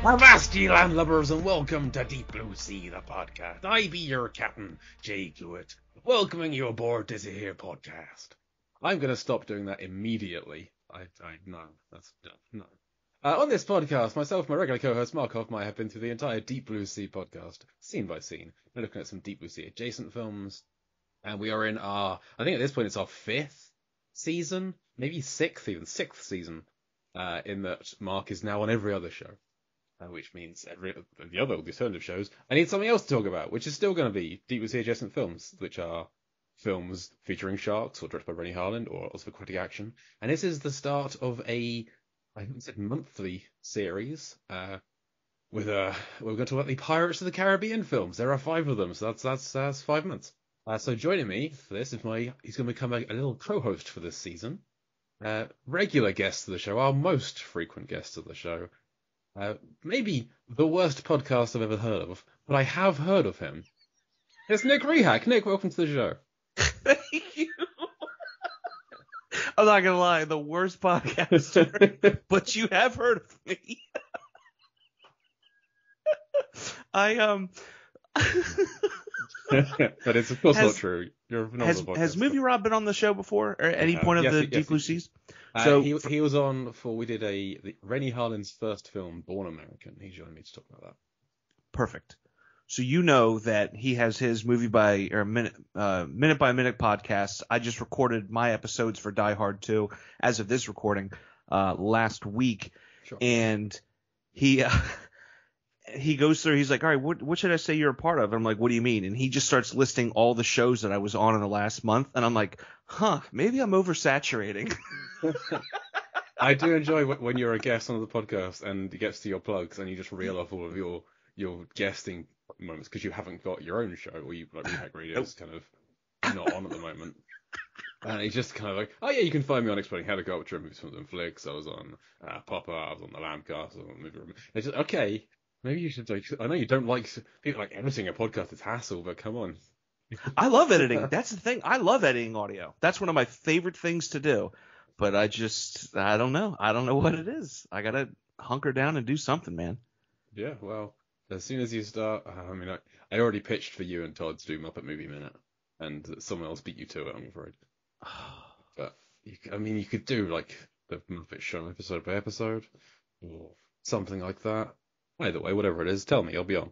Avasti landlubbers and welcome to Deep Blue Sea, the podcast. I be your captain, Jay Cluett, welcoming you aboard this here podcast. I'm going to stop doing that immediately. No, that's no. On this podcast, myself and my regular co-host Mark Hoffmeyer have been through the entire Deep Blue Sea podcast, scene by scene. We're looking at some Deep Blue Sea adjacent films, and we are in I think at this point it's our 5th season, maybe 6th season, in that Mark is now on every other show. Which means the alternative shows, I need something else to talk about, which is still going to be Deep Blue Sea adjacent films, which are films featuring sharks, or directed by Rennie Harland, or also aquatic action. And this is the start of I think it's a monthly series, we're going to talk about the Pirates of the Caribbean films. There are 5 of them, so that's 5 months. So joining me for this he's going to become a little co-host for this season. Regular guest of the show, our most frequent guest of the show. Maybe the worst podcast I've ever heard of, but I have heard of him. It's Nick Rehack. Nick, welcome to the show. Thank you. I'm not going to lie, the worst podcaster, but you have heard of me. But it's of course not true. You're a phenomenal podcaster. Has Movie Rob been on the show before, or at any point of the Deep Blue Seas? So he was on we did Rennie Harland's first film, Born American. He joined me to talk about that. Perfect. So you know that he has his minute by minute podcast. I just recorded my episodes for Die Hard 2 as of this recording last week, sure. And he goes through. He's like, all right, what should I say you're a part of? I'm like, what do you mean? And he just starts listing all the shows that I was on in the last month, and I'm like, maybe I'm oversaturating. I do enjoy when you're a guest on the podcast and it gets to your plugs and you just reel off all of your guesting moments because you haven't got your own show, or you like Rehack Radio's kind of not on at the moment. And he's just kind of like, oh yeah, you can find me on Exploding Helicopter, Movies, Films and Flicks. I was on Popper, I was on the Lambcast, I was on the Movie Room. It's just, okay, maybe you should I know you don't like people like editing a podcast, it's hassle, but come on. I love editing. That's the thing. I love editing audio. That's one of my favorite things to do. But I don't know. I don't know what it is. I got to hunker down and do something, man. Yeah, well, as soon as you start, I already pitched for you and Todd to do Muppet Movie Minute, and someone else beat you to it, I'm afraid. But, you could do, like, the Muppet Show episode by episode, or something like that. Either way, whatever it is, tell me, I'll be on.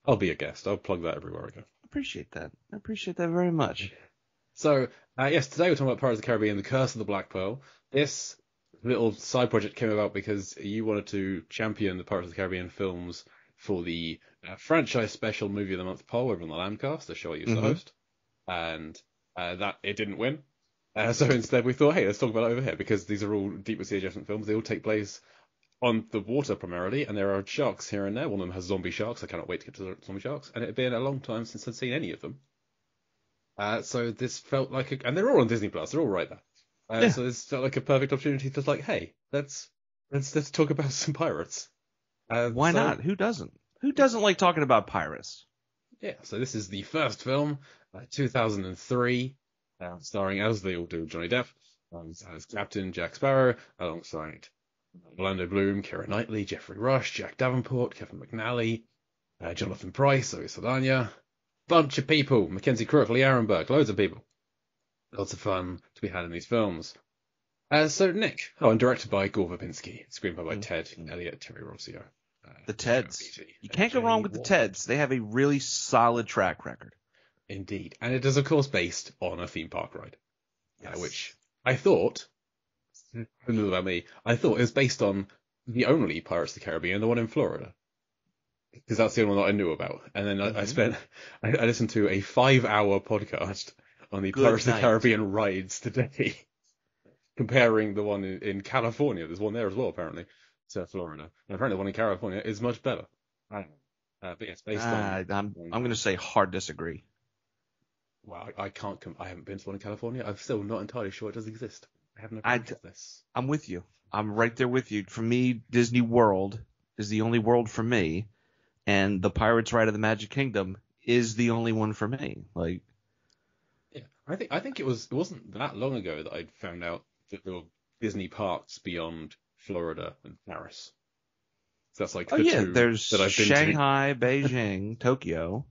I'll be a guest. I'll plug that everywhere I go. Appreciate that. I appreciate that very much. So, yes, today we're talking about Pirates of the Caribbean, The Curse of the Black Pearl. This little side project came about because you wanted to champion the Pirates of the Caribbean films for the franchise special movie of the month poll over on the Lambcast, the show I used to host. And that it didn't win. So instead we thought, hey, let's talk about it over here, because these are all Deep Blue Sea adjacent films. They all take place on the water primarily, and there are sharks here and there. One of them has zombie sharks. I cannot wait to get to the zombie sharks. And it had been a long time since I'd seen any of them. So this felt like and they're all on Disney Plus. They're all right there. So this felt like a perfect opportunity to like, hey, let's talk about some pirates. Why not? Who doesn't? Who doesn't like talking about pirates? Yeah. So this is the first film, 2003, starring, as they all do, Johnny Depp, as Captain Jack Sparrow, alongside Orlando Bloom, Keira Knightley, Jeffrey Rush, Jack Davenport, Kevin McNally, Jonathan Pryce, Zoe Saldana. Bunch of people, Mackenzie Crook, Lee Arenberg, loads of people. Lots of fun to be had in these films. So Nick, and directed by Gore Verbinski, screenplay by Ted Elliott, Terry Rossio. The Teds. You can't go wrong with the Teds. They have a really solid track record. Indeed. And it is, of course, based on a theme park ride. Yes. Which I thought, a little about me, I thought it was based on the only Pirates of the Caribbean, the one in Florida. Because that's the only one that I knew about. And then I listened to a 5-hour podcast on the Pirates of the Caribbean rides today, comparing the one in California. There's one there as well, apparently, to Florida. And apparently the one in California is much better. But yes, based on... I'm going to say hard disagree. Well, I can't I haven't been to one in California. I'm still not entirely sure it does exist. I have no idea of this. I'm with you. I'm right there with you. For me, Disney World is the only world for me. And the Pirates Ride of the Magic Kingdom is the only one for me. Like, yeah, I think it wasn't that long ago that I found out that there were Disney parks beyond Florida and Paris. That's like Oh the yeah, two there's that I've been to. Shanghai, Beijing, Tokyo.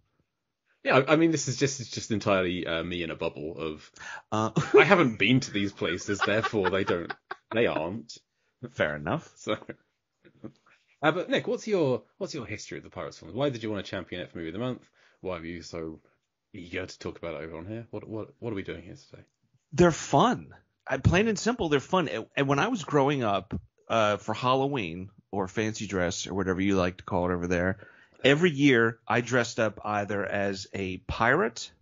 Yeah, I mean, this is just entirely me in a bubble of Uh, I haven't been to these places, therefore they aren't. Fair enough. So, but Nick, what's your history of the Pirates films? Why did you want to champion it for movie of the month? Why are you so eager to talk about it over on here? What are we doing here today? They're fun. Plain and simple, they're fun. And when I was growing up, for Halloween or fancy dress or whatever you like to call it over there, every year I dressed up either as a pirate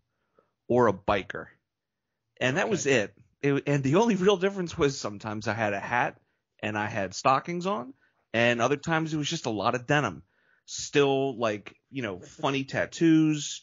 or a biker, and that was it. And the only real difference was sometimes I had a hat and I had stockings on, and other times it was just a lot of denim. Still, like, funny tattoos,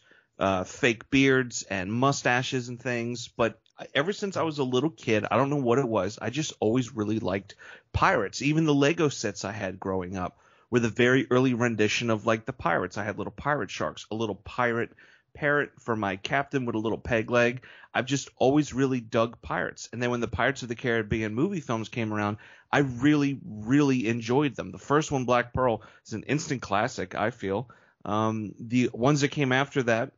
fake beards and mustaches and things. But ever since I was a little kid, I don't know what it was, I just always really liked pirates. Even the Lego sets I had growing up were the very early rendition of like the pirates. I had little pirate sharks, a little pirate parrot for my captain with a little peg leg. I've just always really dug pirates. And then when the Pirates of the Caribbean movie films came around, I really, really enjoyed them. The first one, Black Pearl, is an instant classic, I feel. The ones that came after that,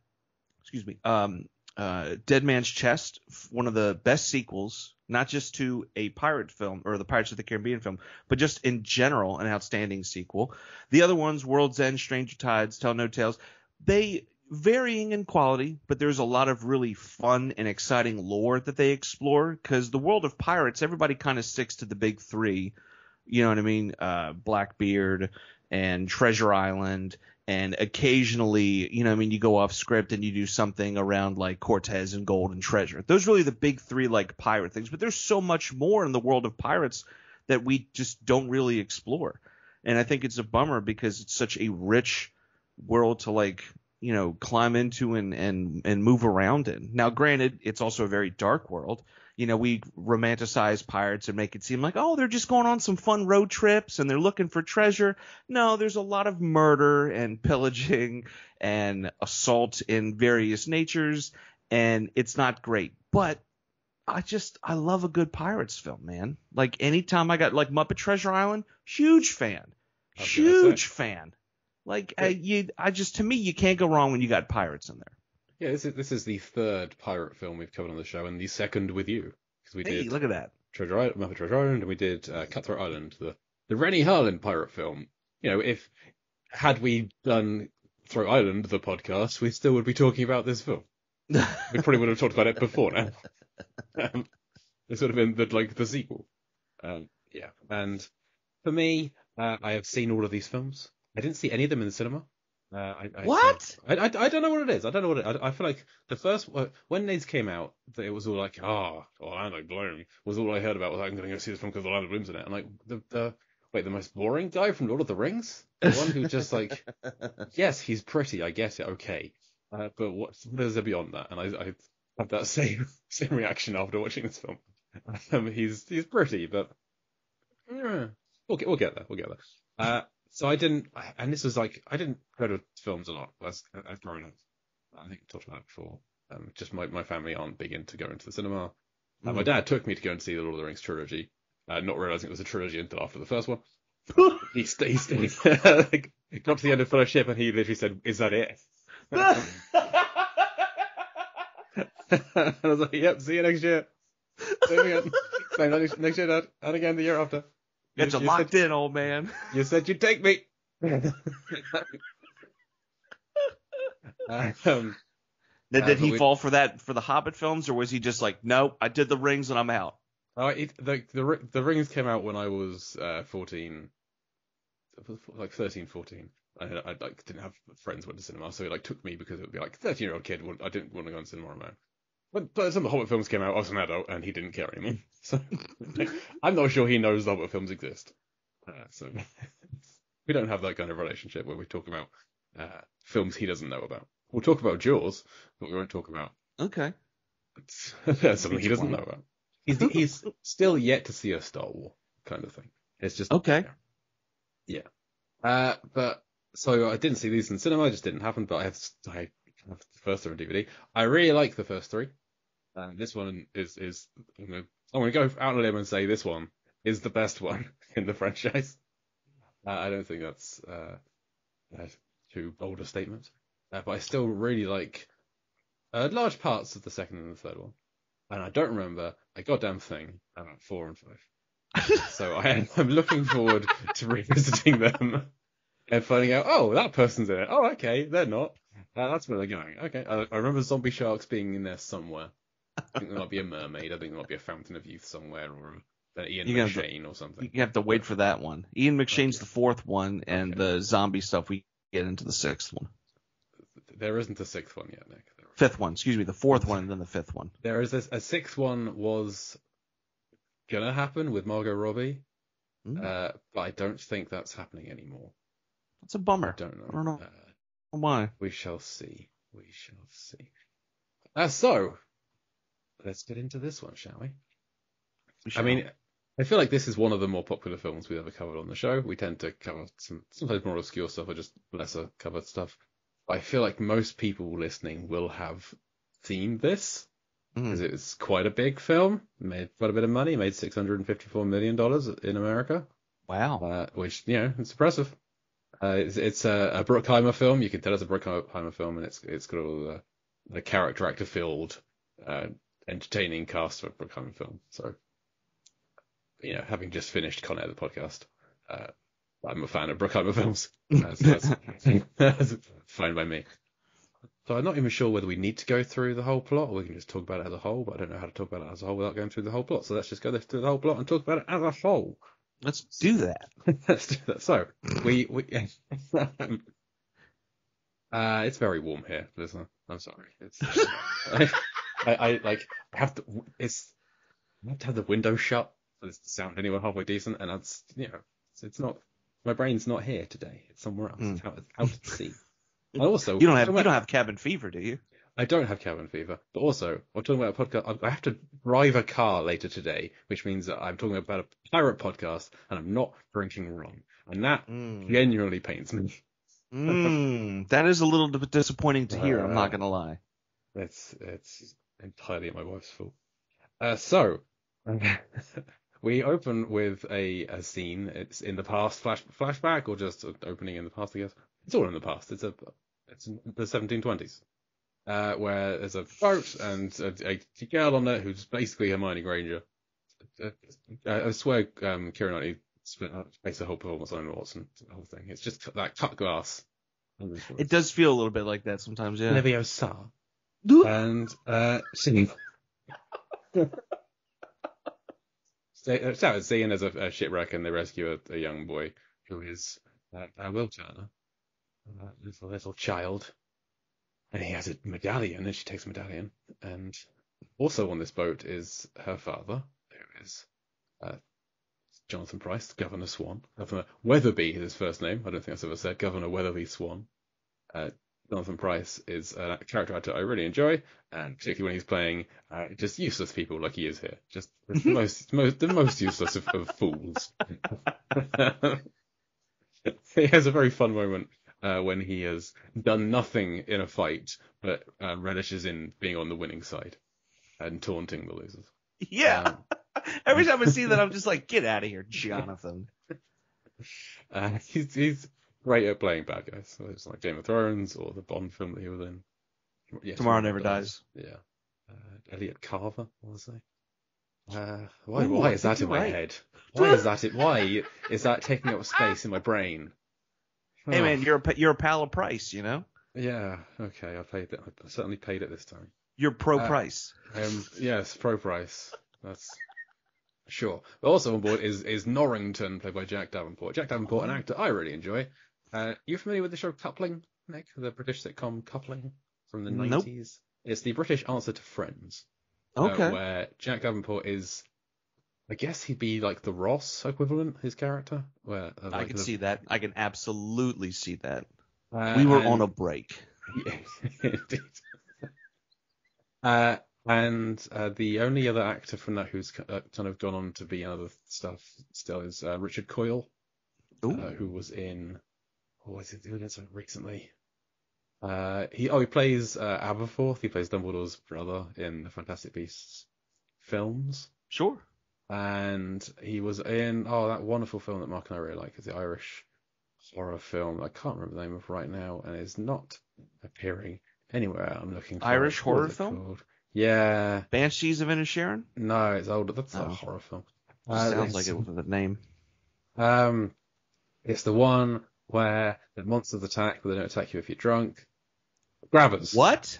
Dead Man's Chest, one of the best sequels, not just to a pirate film or the Pirates of the Caribbean film, but just in general, an outstanding sequel. The other ones, World's End, Stranger Tides, Tell No Tales, they varying in quality, but there's a lot of really fun and exciting lore that they explore, because the world of pirates, everybody kind of sticks to the big three. You know what I mean? Blackbeard and Treasure Island, and occasionally, you go off script and you do something around like Cortez and Gold and Treasure. Those are really the big three like pirate things, but there's so much more in the world of pirates that we just don't really explore. And I think it's a bummer because it's such a rich world to like, climb into and move around in. Now, granted, it's also a very dark world. We romanticize pirates and make it seem like, oh, they're just going on some fun road trips and they're looking for treasure. No, there's a lot of murder and pillaging and assault in various natures, and it's not great. But I love a good pirates film, man. Like anytime I got like Muppet Treasure Island, huge fan. Huge fan. Like to me, you can't go wrong when you got pirates in there. Yeah, this is the third pirate film we've covered on the show, and the second with you, because we did look at that Muppet Treasure Island, and we did Cutthroat Island, the Rennie Harlin pirate film. Had we done Throat Island, the podcast, we still would be talking about this film. We probably would have talked about it before now. This would have been the sequel. Yeah, and for me, I have seen all of these films. I didn't see any of them in the cinema. What? I don't know what it is. I don't know what I feel like the first when these came out, it was all like, Orlando Bloom was all I heard about. Was I'm going to go see this film because Orlando Bloom's in it. And like the most boring guy from Lord of the Rings, the one who just like, yes, he's pretty, I get it, okay, but what is there beyond that? And I have that same reaction after watching this film. He's pretty, but we'll get there. So I didn't, and this was like, I didn't go to films a lot as growing up. I think I talked about it before. Just my family aren't big into going to the cinema. My dad took me to go and see the Lord of the Rings trilogy, not realizing it was a trilogy until after the first one. He got to the end of Fellowship and he literally said, "Is that it?" I was like, "Yep, see you next year. Same again. Same next year, Dad, and again the year after." Get you locked in, old man. You said you'd take me. Did he fall for that for the Hobbit films, or was he just like, nope, I did the Rings and I'm out? The Rings came out when I was 14, like 13, 14. I didn't have friends who went to cinema, so it took me because it would be like 13-year-old kid. I didn't want to go to cinema on my own. But some of the Hobbit films came out, I was an adult, and he didn't care anymore. So I'm not sure he knows the Hobbit films exist. So we don't have that kind of relationship where we talk about films he doesn't know about. We'll talk about Jaws, but we won't talk about something he doesn't know about. He's still yet to see a Star Wars kind of thing. It's just okay. Yeah. But so I didn't see these in cinema. It just didn't happen. But I have the first three on DVD. I really like the first three. This one is I'm going to go out on a limb and say this one is the best one in the franchise. I don't think that's too bold a statement. But I still really like large parts of the second and the third one. And I don't remember a goddamn thing about 4 and 5. So I'm looking forward to revisiting them and finding out, oh, that person's in it. Oh, okay, they're not. That's where they're going. Okay, I remember zombie sharks being in there somewhere. I think there might be a mermaid. I think there might be a fountain of youth somewhere, or an Ian McShane or something. You have to wait for that one. Ian McShane's Okay. the fourth one, and the zombie stuff we get into the sixth one. There isn't a sixth one yet, Nick. Fifth one, excuse me, the fourth one, and then the fifth one. There is a sixth one was gonna happen with Margot Robbie, but I don't think that's happening anymore. That's a bummer. I don't know. I don't know why. We shall see. We shall see. So, let's get into this one, shall we? I mean, I feel like this is one of the more popular films we've ever covered on the show. We tend to cover sometimes more obscure stuff or just lesser covered stuff. I feel like most people listening will have seen this because it's quite a big film. Made quite a bit of money. Made $654 million in America. Wow. Which, it's impressive. It's a Bruckheimer film. You can tell it's a Bruckheimer film, and it's got all the character actor filled, entertaining cast of a Bruckheimer film. So, having just finished Con Air, the podcast, I'm a fan of Bruckheimer films. That's fine by me. So I'm not even sure whether we need to go through the whole plot, or we can just talk about it as a whole, but I don't know how to talk about it as a whole without going through the whole plot. So let's just go through the whole plot and talk about it as a whole. Let's do that. Let's do that. So, it's very warm here, listener. I'm sorry. It's I have to. I have to have the window shut for this to sound anywhere halfway decent, and it's not. My brain's not here today. It's somewhere else. It's out at sea. And also, you don't have cabin fever, do you? I don't have cabin fever, but also I'm talking about a podcast. I have to drive a car later today, which means that I'm talking about a pirate podcast, and I'm not drinking rum, and that genuinely pains me. That is a little bit disappointing to hear. I'm not gonna lie. It's entirely my wife's fault. So we open with a scene. It's in the past, flashback, or just an opening in the past. I guess it's all in the past. It's in the 1720s. Where there's a boat and a girl on there who's basically Hermione Granger. I swear, Keira Knightley based the whole performance on Emma Watson. The whole thing. It's just that cut glass. It does feel a little bit like that sometimes, yeah. Leviosa. And singing. So seeing as a shipwreck, and they rescue a young boy who is Will Turner, little child. And he has a medallion, and she takes a medallion. And also on this boat is her father, who is Jonathan Pryce, Governor Swan. Governor Weatherby is his first name. I don't think that's ever said. Governor Weatherby Swan. Jonathan Pryce is a character actor I really enjoy, and particularly when he's playing just useless people like he is here. Just the most useless of fools. He has a very fun moment. When he has done nothing in a fight, but relishes in being on the winning side and taunting the losers. Yeah. Every time I see that, I'm just like, get out of here, Jonathan. He's great at playing bad guys. So it's like Game of Thrones or the Bond film that he was in. Yeah, Tomorrow Never Dies. Yeah. Elliot Carver, what was I? Why is that in my head? Why is that taking up space in my brain? Hey man, you're a pal of Price, you know? Yeah, okay, I certainly paid it this time. You're pro Price. Yes, pro Price. That's sure. But also on board is Norrington, played by Jack Davenport. Jack Davenport, an actor I really enjoy. You familiar with the show Coupling, Nick? The British sitcom Coupling from the 90s? Nope. It's the British answer to Friends. Okay. Where Jack Davenport is, I guess he'd be like the Ross equivalent, his character. Where I can see that. I can absolutely see that. We were on a break. Yeah, indeed. And the only other actor from that who's kind of gone on to be in other stuff still is Richard Coyle, who was in. What was he doing recently? He plays Aberforth. He plays Dumbledore's brother in the Fantastic Beasts films. Sure. And he was in that wonderful film that Mark and I really like. Is The Irish horror film I can't remember the name of right now, and it's not appearing anywhere. I'm looking for Irish it. What horror is it film? called? Yeah, Banshees of Inisherin? no, it's older. That's a Oh, horror film. sounds like it with the name. Um, it's the one where the monsters attack, but they don't attack you if you're drunk. Grabbers. What?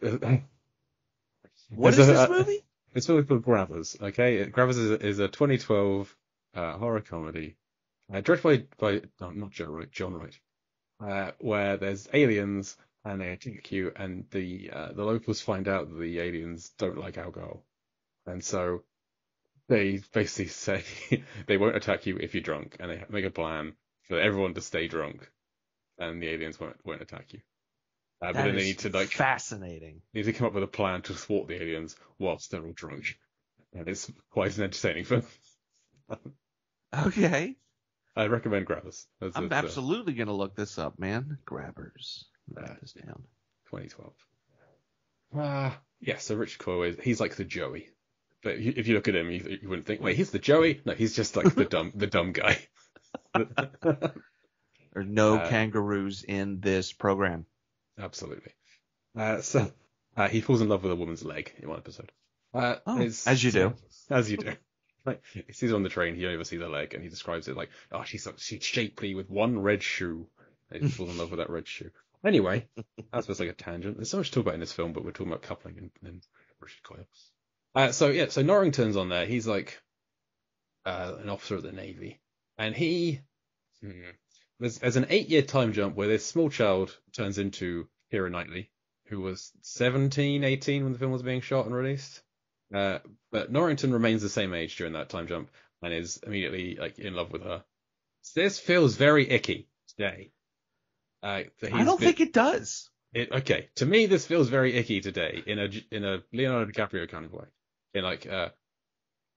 What It's is this movie? It's really called Grabbers. Okay, Grabbers is a 2012 horror comedy, directed by no, not Joe Wright, John Wright, where there's aliens and they attack you, and the locals find out that the aliens don't like alcohol, and so they basically say they won't attack you if you're drunk, and they make a plan for everyone to stay drunk, and the aliens won't attack you. But That then they is need to fascinating. come up with a plan to thwart the aliens whilst they're all drunk, and it's quite an entertaining film. Okay. I recommend Grabbers. I'm absolutely going to look this up, man. Grabbers. Write this down. 2012. Yeah, so Richard Coyle he's like the Joey. But if you look at him, you wouldn't think, wait, he's the Joey? No, he's just like the dumb guy. There are no kangaroos in this program. Absolutely. So he falls in love with a woman's leg in one episode. As you do. As you do. Like, he sees her on the train, he only sees her leg, and he describes it like, oh, she's shapely with one red shoe. And he falls in love with that red shoe. Anyway, that's just like a tangent. There's so much to talk about in this film, but we're talking about coupling and Richard Coyle. So Norrington's on there. He's like an officer of the Navy. And there's an 8-year time jump where this small child turns into Keira Knightley, who was 17, 18 when the film was being shot and released. But Norrington remains the same age during that time jump and is immediately like in love with her. This feels very icky today. I don't think it does. Okay, to me this feels very icky today in a Leonardo DiCaprio kind of way. In like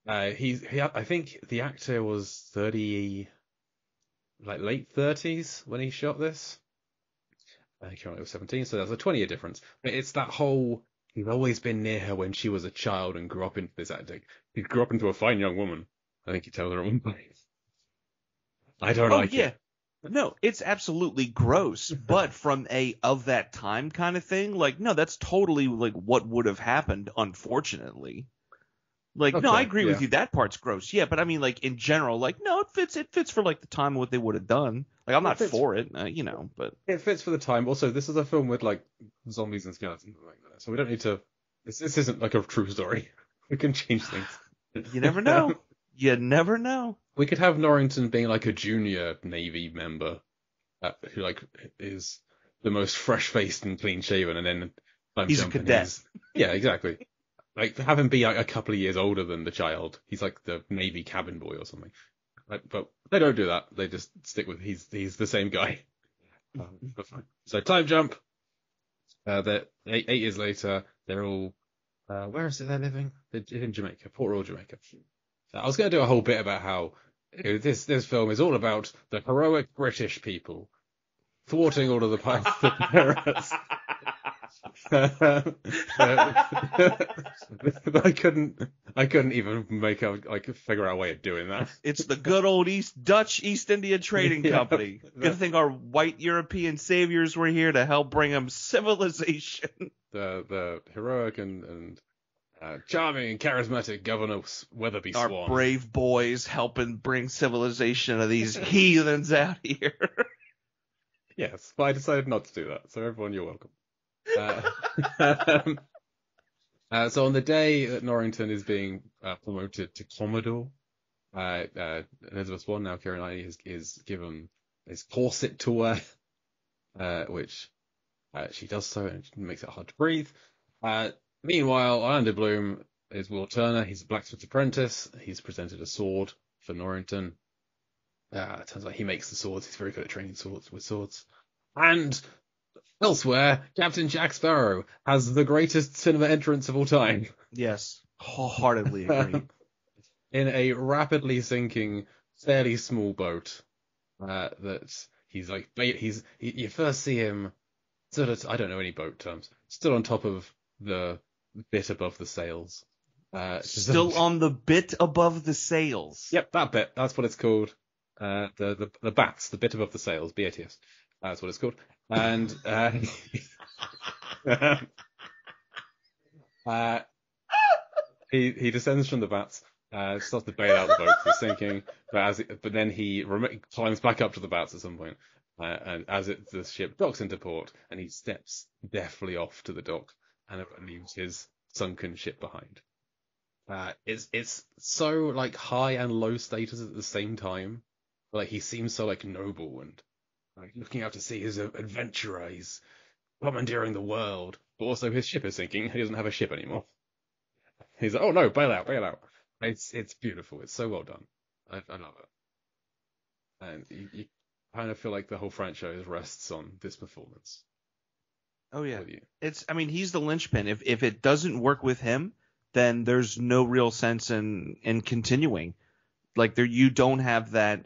I think the actor was 30, like late 30s when he shot this. I think he was 17, so there's a 20-year difference. But it's that whole he's always been near her when she was a child and grew up into this acting. He grew up into a fine young woman. I think he tells her at one point. I don't like it. No, it's absolutely gross, but from a of that time kind of thing, like, no, that's totally like what would have happened, unfortunately. Like, okay, no, I agree with you. That part's gross. Yeah, but I mean, like, in general, like, no, it fits for like the time and what they would have done. Like, I'm not for it, but it fits for the time. Also, this is a film with like zombies and skeletons like that, so we don't need to. This isn't like a true story. We can change things. You never know. You never know. We could have Norrington being like a junior Navy member who like is the most fresh-faced and clean-shaven, and then he's a cadet. Yeah, exactly. Like have him be like a couple of years older than the child. He's like the Navy cabin boy or something. But they don't do that. They just stick with he's the same guy. But fine. So time jump. That 8 years later, they're all where is it they're living? They're in Jamaica, Port Royal, Jamaica. I was going to do a whole bit about how this film is all about the heroic British people thwarting all of the pirates. But I couldn't even figure out a way of doing that. It's the good old Dutch East India Trading Company. Good thing our white European saviors were here to help bring them civilization. The heroic and charming and charismatic Governor Weatherby Swan. Our brave boys helping bring civilization to these heathens out here. Yes, but I decided not to do that. So everyone, you're welcome. So on the day that Norrington is being promoted to Commodore, Elizabeth Swann, now Keira Knightley, is given this corset to wear, which she does so, and it makes it hard to breathe. Meanwhile, Orlando Bloom is Will Turner. He's a blacksmith's apprentice. He's presented a sword for Norrington. It turns out he makes the swords. He's very good at training swords. And elsewhere, Captain Jack Sparrow has the greatest cinema entrance of all time. Yes, wholeheartedly agree. In a rapidly sinking, fairly small boat, that he's like, you first see him sort of, I don't know any boat terms, still on top of the bit above the sails. Still on the bit above the sails. Yep, that bit. That's what it's called. the bats, the bit above the sails, BATS. That's what it's called. And uh, he descends from the bats, starts to bail out the boat, it's sinking, but then he climbs back up to the bats at some point, and the ship docks into port, and he steps deftly off to the dock and leaves his sunken ship behind. It's so like high and low status at the same time. Like he seems so like noble and like looking out to sea. He's an adventurer. He's commandeering the world, but also his ship is sinking. He doesn't have a ship anymore. He's like, oh no, bail out, bail out. It's beautiful. It's so well done. I love it. And you kind of feel like the whole franchise rests on this performance. Oh yeah, I mean, he's the linchpin. If it doesn't work with him, then there's no real sense in continuing. Like you don't have that.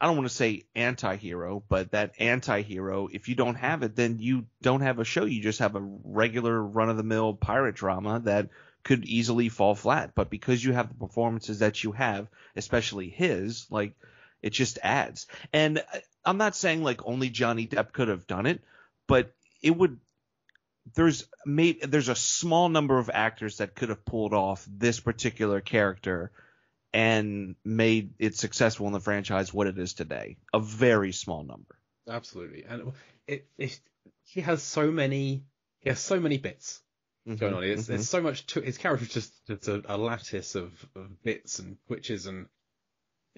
I don't want to say anti-hero, but that anti-hero. If you don't have it, then you don't have a show. You just have a regular run-of-the-mill pirate drama that could easily fall flat. But because you have the performances that you have, especially his, like it just adds. And I'm not saying like only Johnny Depp could have done it, but it would. There's a small number of actors that could have pulled off this particular character and made it successful in the franchise what it is today. A very small number. Absolutely. And he has so many bits going on. There's so much to his character. Just a lattice of bits and twitches, and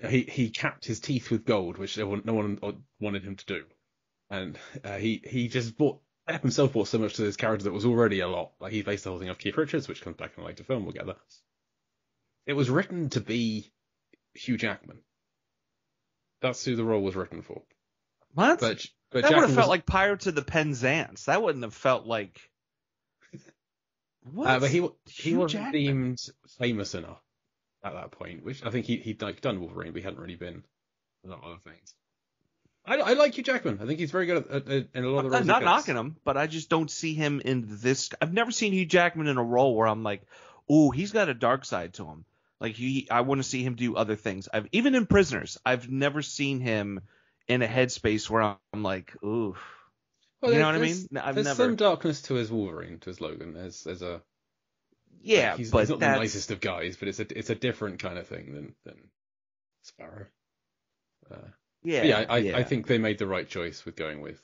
he capped his teeth with gold, which no one wanted him to do. And he just himself brought so much to his character that was already a lot. Like he based the whole thing off Keith Richards, which comes back in a later film. We'll get that. It was written to be Hugh Jackman. That's who the role was written for. What? But that would have felt like Pirates of the Penzance. That wouldn't have felt like. What? But he wasn't deemed famous enough at that point, which I think he'd like done Wolverine, but he hadn't really been a lot of other things. I like Hugh Jackman. I think he's very good in a lot of the roles. I'm not knocking him, but I just don't see him in this. I've never seen Hugh Jackman in a role where I'm like, ooh, he's got a dark side to him. Like I want to see him do other things. Even in Prisoners, I've never seen him in a headspace where I'm like, ooh. Well, you know what I mean? There's some darkness to his Wolverine, to his Logan. There's a he's not the nicest of guys, but it's a different kind of thing than Sparrow. I think they made the right choice with going with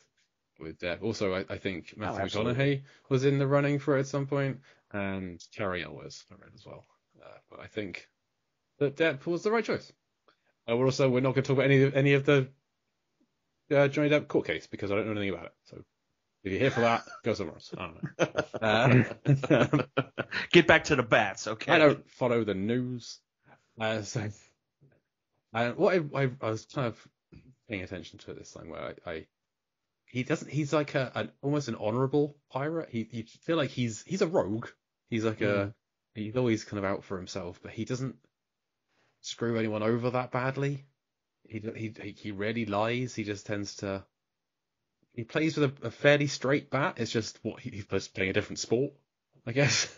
Depp. Also, I think Matthew McConaughey was in the running for it at some point, and Carrie Elwes I read as well. But I think that Depp was the right choice. We're not going to talk about any of the Johnny Depp court case because I don't know anything about it. So if you're here for that, go somewhere else. I don't know. Get back to the bats, okay? I don't follow the news. I was kind of paying attention to this thing where he's like almost an honorable pirate. You feel like he's a rogue. He's like he's always kind of out for himself, but he doesn't screw anyone over that badly. He rarely lies. He just tends to. He plays with a fairly straight bat. It's just he's playing a different sport, I guess.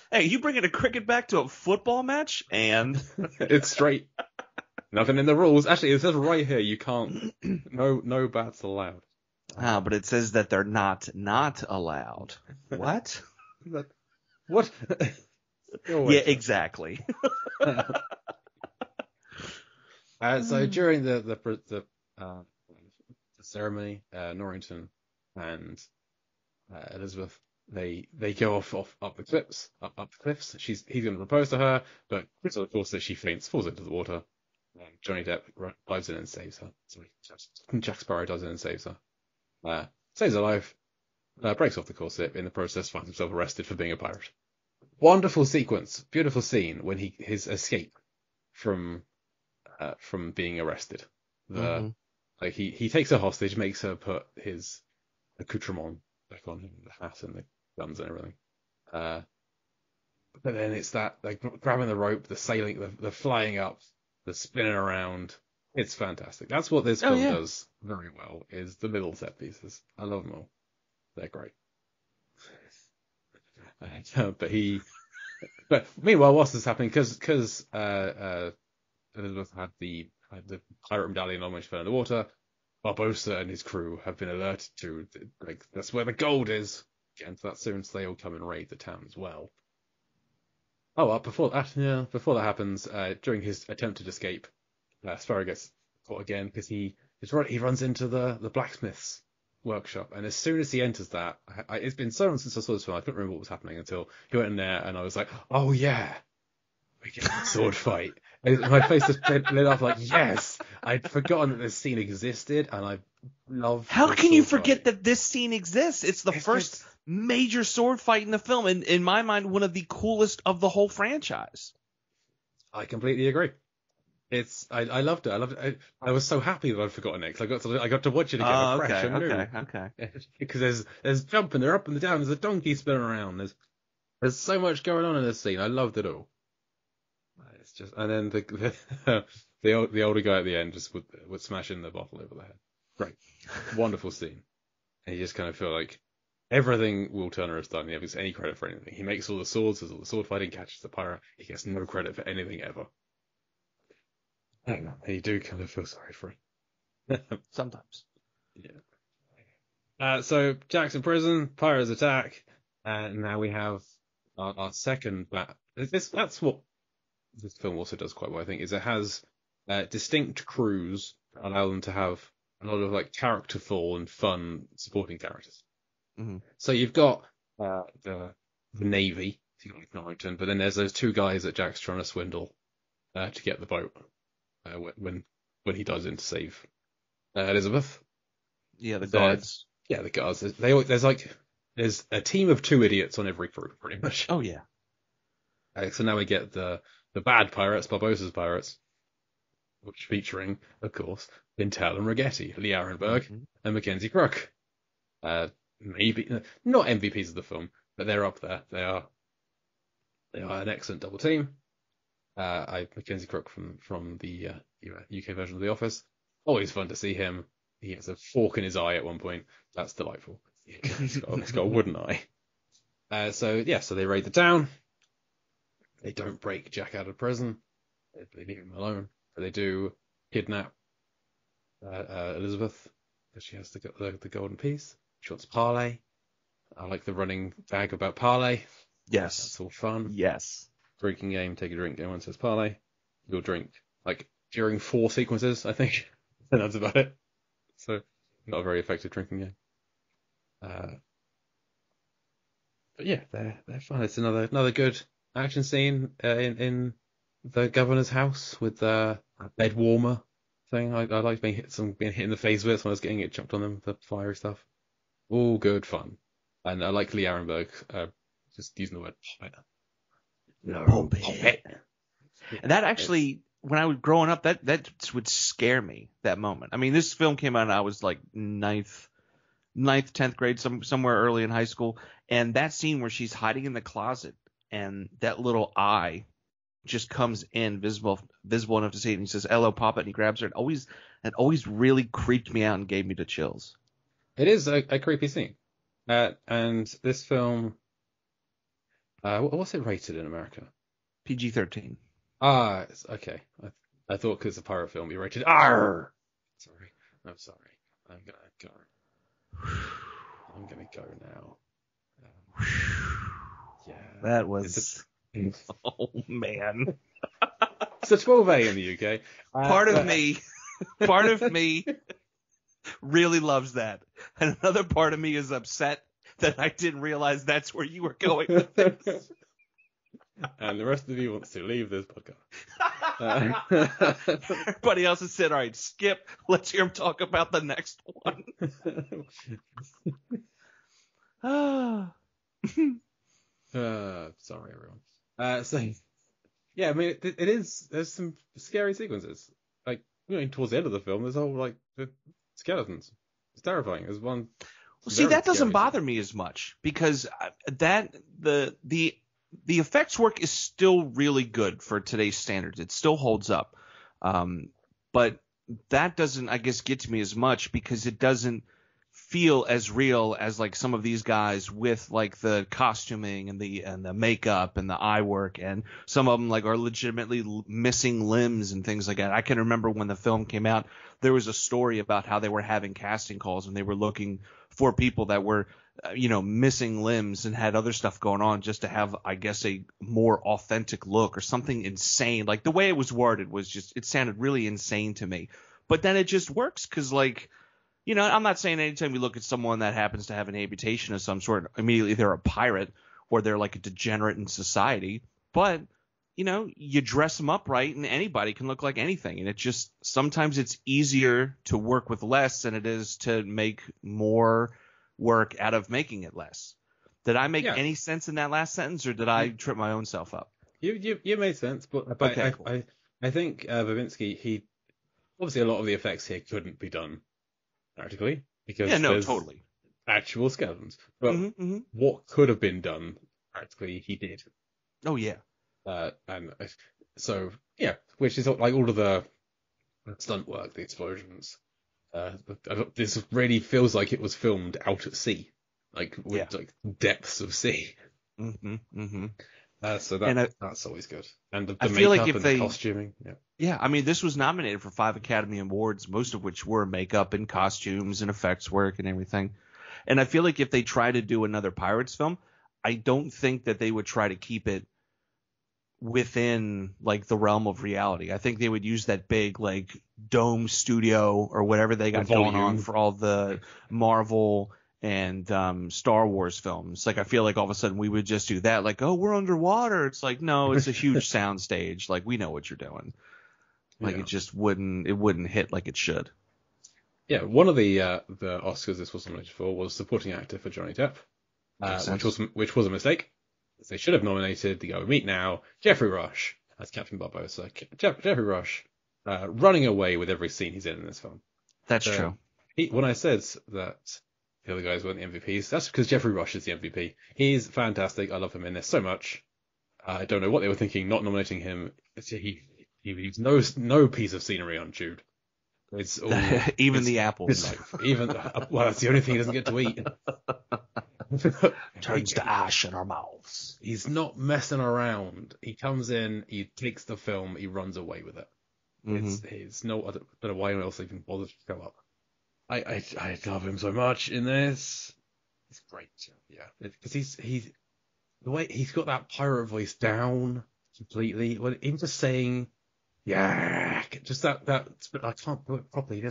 Hey, you bringing a cricket back to a football match? And it's straight. Nothing in the rules. Actually, it says right here you can't. No bats allowed. But it says that they're not allowed. What? What? Yeah, exactly. So during the ceremony, Norrington and Elizabeth they go off up the cliffs. He's going to propose to her, but of course she faints, falls into the water. Johnny Depp dives in and saves her. Sorry, Jack Sparrow dives in and saves her. Saves her life. Breaks off the corset. In the process, finds himself arrested for being a pirate. Wonderful sequence, beautiful scene when his escape from being arrested. Like he takes her hostage, makes her put his accoutrement back on him, the hat and the guns and everything. But then it's that like grabbing the rope, the sailing, the flying up, the spinning around. It's fantastic. That's what this film does very well. Is the middle set pieces. I love them all. They're great. But he But meanwhile, whilst this is happening, because Elizabeth had the pirate medallion on which fell in the water, Barbossa and his crew have been alerted to like that's where the gold is. Get into that soon, so they all come and raid the town as well. Oh, well, before that happens, during his attempted escape, Sparrow gets caught again because he runs into the blacksmith's workshop, and as soon as he enters that, it's been so long since I saw this film, I couldn't remember what was happening until he went in there, and I was like, oh yeah, we get a sword fight. And my face just lit up like, yes, I'd forgotten that this scene existed, and I love. How can you forget that this scene exists? It's the first major sword fight in the film, and in my mind, one of the coolest of the whole franchise. I completely agree. I loved it. I was so happy that I'd forgotten it because I got to watch it again fresh and new. Okay. Because there's jumping, they're up and down, there's a donkey spinning around, there's so much going on in this scene. I loved it all. It's just, and then the older guy at the end just would smash in the bottle over the head. Great, wonderful scene. And you just kind of feel like everything Will Turner has done. He never gets any credit for anything. He makes all the swords, does all the sword fighting, catches the pirate. He gets no credit for anything ever. I don't know. You do kind of feel sorry for him. Sometimes. Yeah. So Jack's in prison, pirates attack, and now we have our second bat. That's what this film also does quite well, I think, is it has distinct crews that allow them to have a lot of like characterful and fun supporting characters. Mm-hmm. So you've got the Navy, so you've got Norrington, but then there's those two guys that Jack's trying to swindle to get the boat when he dives in to save Elizabeth. Yeah, the guards. Yeah, the guards. There's a team of two idiots on every crew, pretty much. Oh yeah. So now we get the bad pirates, Barbossa's pirates, which featuring, of course, Pintel and Ragetti, Lee Arenberg, and Mackenzie Crook. Maybe not MVPs of the film, but they're up there. They are an excellent double team. Mackenzie Crook from the UK version of The Office. Always fun to see him. He has a fork in his eye at one point. That's delightful. He's got a wooden eye. So they raid the town. They don't break Jack out of prison. They leave him alone. But they do kidnap Elizabeth because she has the golden piece. She wants Parley. I like the running gag about Parley. Yes. That's all fun. Yes. Drinking game, take a drink, everyone says Parley. You'll drink, like, during 4 sequences, I think. And that's about it. So, not a very effective drinking game. But yeah, they're fun. It's another good action scene in the governor's house with a bed warmer thing. I like being hit in the face with it, so I was getting it jumped on them, the fiery stuff. All good fun. And I like Lee Arenberg, just using the word puppet. And that actually, when I was growing up, that would scare me, that moment. I mean, this film came out and I was like 9th, 10th grade, somewhere early in high school. And that scene where she's hiding in the closet and that little eye just comes in visible enough to see it, and he says, "Hello, Papa," and he grabs her. It always really creeped me out and gave me the chills. It is a creepy scene. And this film, what's it rated in America? PG-13. Okay. I thought because it's a pirate film, you rated R. Sorry. I'm sorry. I'm gonna go now. Yeah. That was. Oh man. It's a 12A in the UK. Part of me really loves that, and another part of me is upset that I didn't realize that's where you were going with this. And the rest of you wants to leave this podcast. Everybody else has said, "All right, skip. Let's hear him talk about the next one." Sorry, everyone. Yeah, I mean, it is. There's some scary sequences. Like, towards the end of the film, there's all like the skeletons. It's terrifying. There's one. Well, see, that doesn't bother me as much because the effects work is still really good for today's standards. It still holds up, but that doesn't, I guess, get to me as much because it doesn't feel as real as like some of these guys with like the costuming and the makeup and the eye work, and some of them like are legitimately missing limbs and things like that. I can remember when the film came out, there was a story about how they were having casting calls and they were looking for people that were missing limbs and had other stuff going on just to have, I guess, a more authentic look or something insane. Like the way it was worded was just, it sounded really insane to me. But then it just works because, like, I'm not saying anytime you look at someone that happens to have an amputation of some sort, immediately they're a pirate or they're like a degenerate in society. But, you dress them up right and anybody can look like anything. And it just, sometimes it's easier to work with less than it is to make more work out of making it less. Did I make any sense in that last sentence, or did I trip my own self up? You made sense, but okay, cool. I think Babinski, he obviously, a lot of the effects here couldn't be done practically because there's totally actual skeletons. But what could have been done practically, he did. Oh yeah. And so which is like all of the stunt work, the explosions. This really feels like it was filmed out at sea, like with like depths of sea. So that's always good. And the makeup like and the costuming. Yeah, I mean, this was nominated for 5 Academy Awards, most of which were makeup and costumes and effects work and everything. And I feel like if they try to do another Pirates film, I don't think that they would try to keep it within like the realm of reality. I think they would use that big like dome studio or whatever they got going on for all the Marvel and Star Wars films. Like I feel like all of a sudden we would just do that, like, oh, we're underwater. It's like, no, it's a huge sound stage. Like we know what you're doing. Like it just wouldn't hit like it should. Yeah, one of the Oscars this was nominated for was supporting actor for Johnny Depp, which was a mistake. They should have nominated the guy we meet now, Geoffrey Rush, as Captain Barbossa. Geoffrey Rush running away with every scene he's in this film. That's true. When I said that the other guys weren't the MVPs, that's because Geoffrey Rush is the MVP. He's fantastic. I love him in this so much. I don't know what they were thinking not nominating him. He leaves no piece of scenery unchewed. It's all, even the apples. That's the only thing he doesn't get to eat. Turns to ash in our mouths. He's not messing around. He comes in, he takes the film, he runs away with it. It's no, I don't know why anyone else even bothered to come up. I love him so much in this. It's great, because he's the way he's got that pirate voice down completely. Well, even just saying, just that I can't do it properly.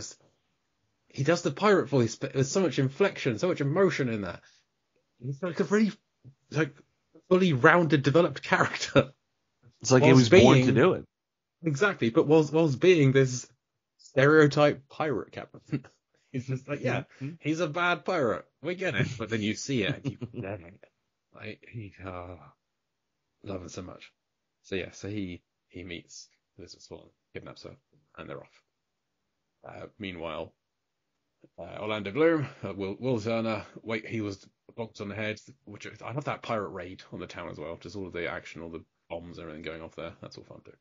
He does the pirate voice, but there's so much inflection, so much emotion in that. He's like a really fully rounded, developed character. It's like he was born to do it. Exactly, but whilst being this stereotype pirate captain, he's just like, he's a bad pirate. We get it, but then you see it, and you love him so much. So he meets Elizabeth Swann, kidnaps her, and they're off. Meanwhile, Orlando Bloom, Will Turner, he was bonked on the head, which I love that pirate raid on the town as well. Just all of the action, all the bombs and everything going off there. That's all fun too.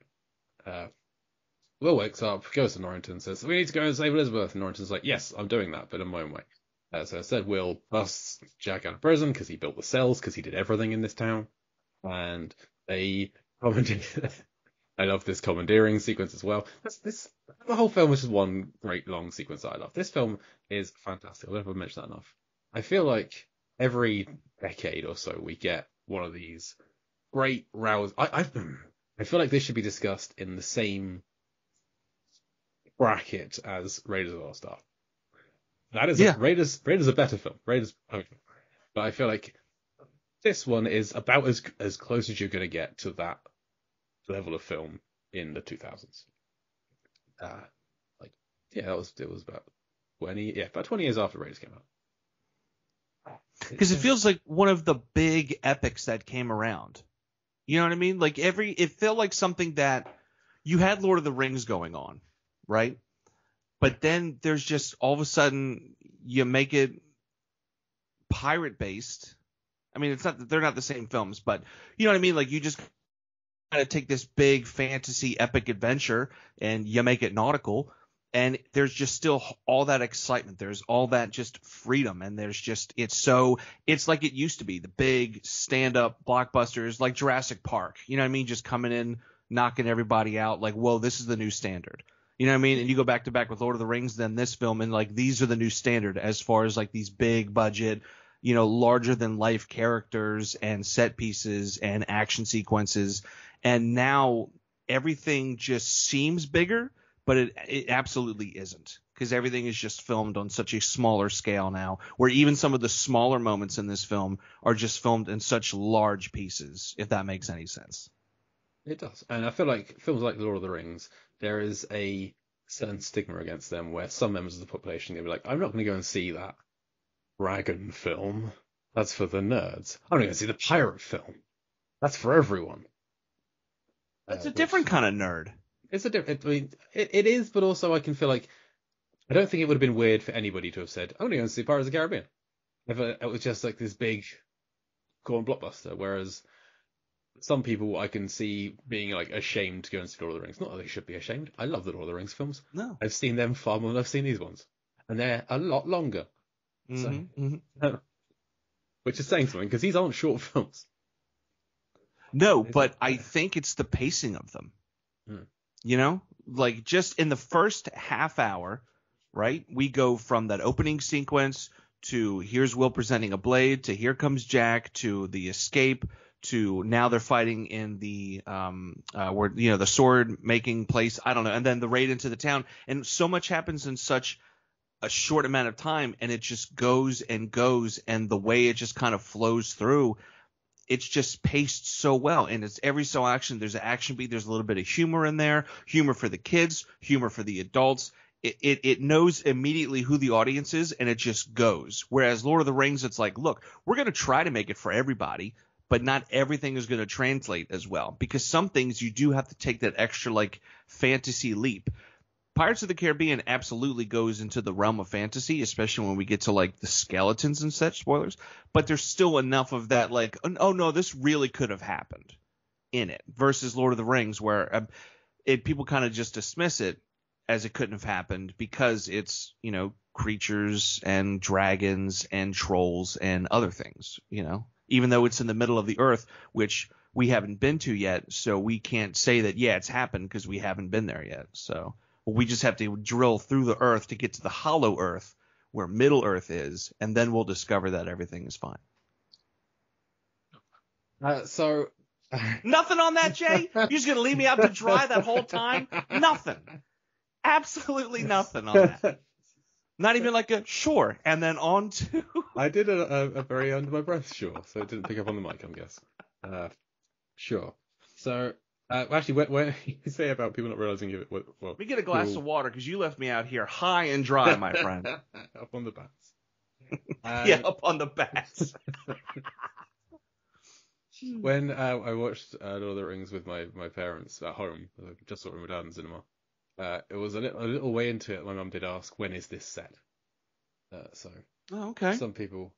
Will wakes up, goes to Norrington, says, we need to go and save Elizabeth. And Norrington's like, yes, I'm doing that, but in my own way. So instead, Will busts Jack out of prison because he built the cells, because he did everything in this town. And they commandeer. I love this commandeering sequence as well. The whole film is just one great long sequence that I love. This film is fantastic. I'll never mention that enough. I feel like every decade or so we get one of these great rows. I feel like this should be discussed in the same bracket as Raiders of the Lost Ark. That is Raiders a better film. But I feel like this one is about as close as you're going to get to that level of film in the 2000s. It was about 20 years after Raiders came out. Because it feels like one of the big epics that came around. You know what I mean? Like it felt like something that you had Lord of the Rings going on, right? But then there's just all of a sudden you make it pirate based. I mean, it's not that they're not the same films, but you know what I mean? Like you just kind of take this big fantasy epic adventure and you make it nautical. And there's just still all that excitement. There's all that just freedom. And there's just it's like it used to be, the big stand-up blockbusters like Jurassic Park. You know what I mean? Just coming in, knocking everybody out like, whoa, this is the new standard. You know what I mean? And you go back to back with Lord of the Rings, then this film, and like these are the new standard as far as like these big budget, larger than life characters and set pieces and action sequences. And now everything just seems bigger, but it absolutely isn't, because everything is just filmed on such a smaller scale now, where even some of the smaller moments in this film are just filmed in such large pieces, if that makes any sense. It does. And I feel like films like Lord of the Rings, there is a certain stigma against them where some members of the population are going to be like, I'm not going to go and see that dragon film. That's for the nerds. I'm going to go see the pirate film. That's for everyone. That's a different kind of nerd. It's a different. I mean, it is, but also I can feel like I don't think it would have been weird for anybody to have said, "I'm going to go and see Pirates of the Caribbean." If it was just like this big, corn blockbuster. Whereas some people I can see being like ashamed to go and see Lord of the Rings. Not that they should be ashamed. I love the Lord of the Rings films. No, I've seen them far more than I've seen these ones, and they're a lot longer. Which is saying something, because these aren't short films. No, but I think it's the pacing of them. Like just in the first half hour, right? We go from that opening sequence to here's Will presenting a blade, to here comes Jack, to the escape, to now they're fighting in the where the sword making place. I don't know, and then the raid into the town, and so much happens in such a short amount of time, and it just goes and goes, and the way it just kind of flows through, it's just paced so well, and it's every so action. There's an action beat. There's a little bit of humor in there, humor for the kids, humor for the adults. It knows immediately who the audience is, and it just goes. Whereas Lord of the Rings, it's like, look, we're going to try to make it for everybody, but not everything is going to translate as well, because some things you do have to take that extra like fantasy leap. Pirates of the Caribbean absolutely goes into the realm of fantasy, especially when we get to like the skeletons and such, spoilers, but there's still enough of that like, oh no, this really could have happened in it, versus Lord of the Rings, where people kind of just dismiss it as it couldn't have happened because it's, creatures and dragons and trolls and other things, even though it's in the middle of the earth, which we haven't been to yet. So we can't say that, yeah, it's happened because we haven't been there yet. So we just have to drill through the earth to get to the hollow earth where Middle Earth is, and then we'll discover that everything is fine. Nothing on that, Jay? You're just going to leave me out to dry that whole time? Nothing. Absolutely nothing on that. Not even like a sure, and then on to... I did a very under my breath sure, so it didn't pick up on the mic, I'm guessing. Sure. So... actually, when you say about people not realizing it, well, we get a glass of water because you left me out here high and dry, my friend. Up on the bats. Yeah, up on the bats. When I watched Lord of the Rings with my parents at home, I just saw it with my dad in the cinema. It was a little way into it. My mum did ask, "When is this set?" Oh, okay. Some people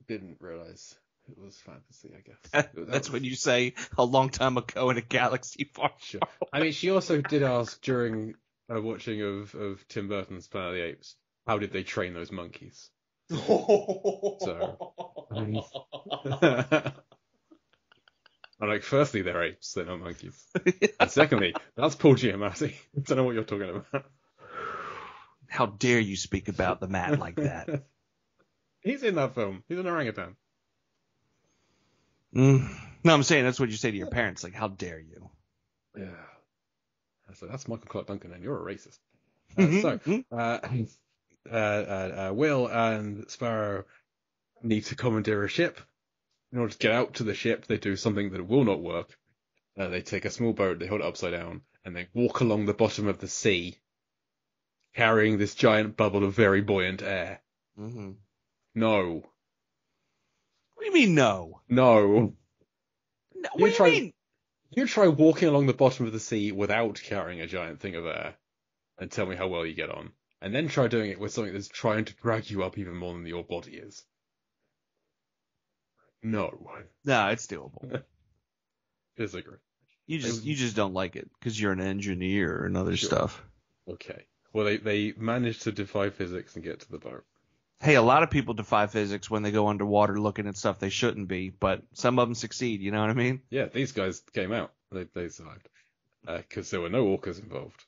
didn't realize. It was fantasy, I guess. That's when you say a long time ago in a galaxy far. Sure. I mean, she also did ask during a watching of Tim Burton's Planet of the Apes, how did they train those monkeys? I'm like, firstly, they're apes, they're not monkeys. And secondly, that's Paul Giamatti. I don't know what you're talking about. How dare you speak about the man like that? He's in that film. He's an orangutan. No, I'm saying that's what you say to your parents. Like, how dare you? Yeah. So that's Michael Clark Duncan, and you're a racist. Will and Sparrow need to commandeer a ship. In order to get out to the ship, they do something that will not work. They take a small boat, they hold it upside down, and they walk along the bottom of the sea, carrying this giant bubble of very buoyant air. Mm-hmm. No. What do you mean, no? No. What do you mean? You try walking along the bottom of the sea without carrying a giant thing of air, and tell me how well you get on. And then try doing it with something that's trying to drag you up even more than your body is. No. No, it's doable. Disagree. You just don't like it because you're an engineer and other stuff. Okay. Well, they managed to defy physics and get to the boat. Hey, a lot of people defy physics when they go underwater looking at stuff they shouldn't be, but some of them succeed. You know what I mean? Yeah, these guys came out. They survived because there were no orcas involved.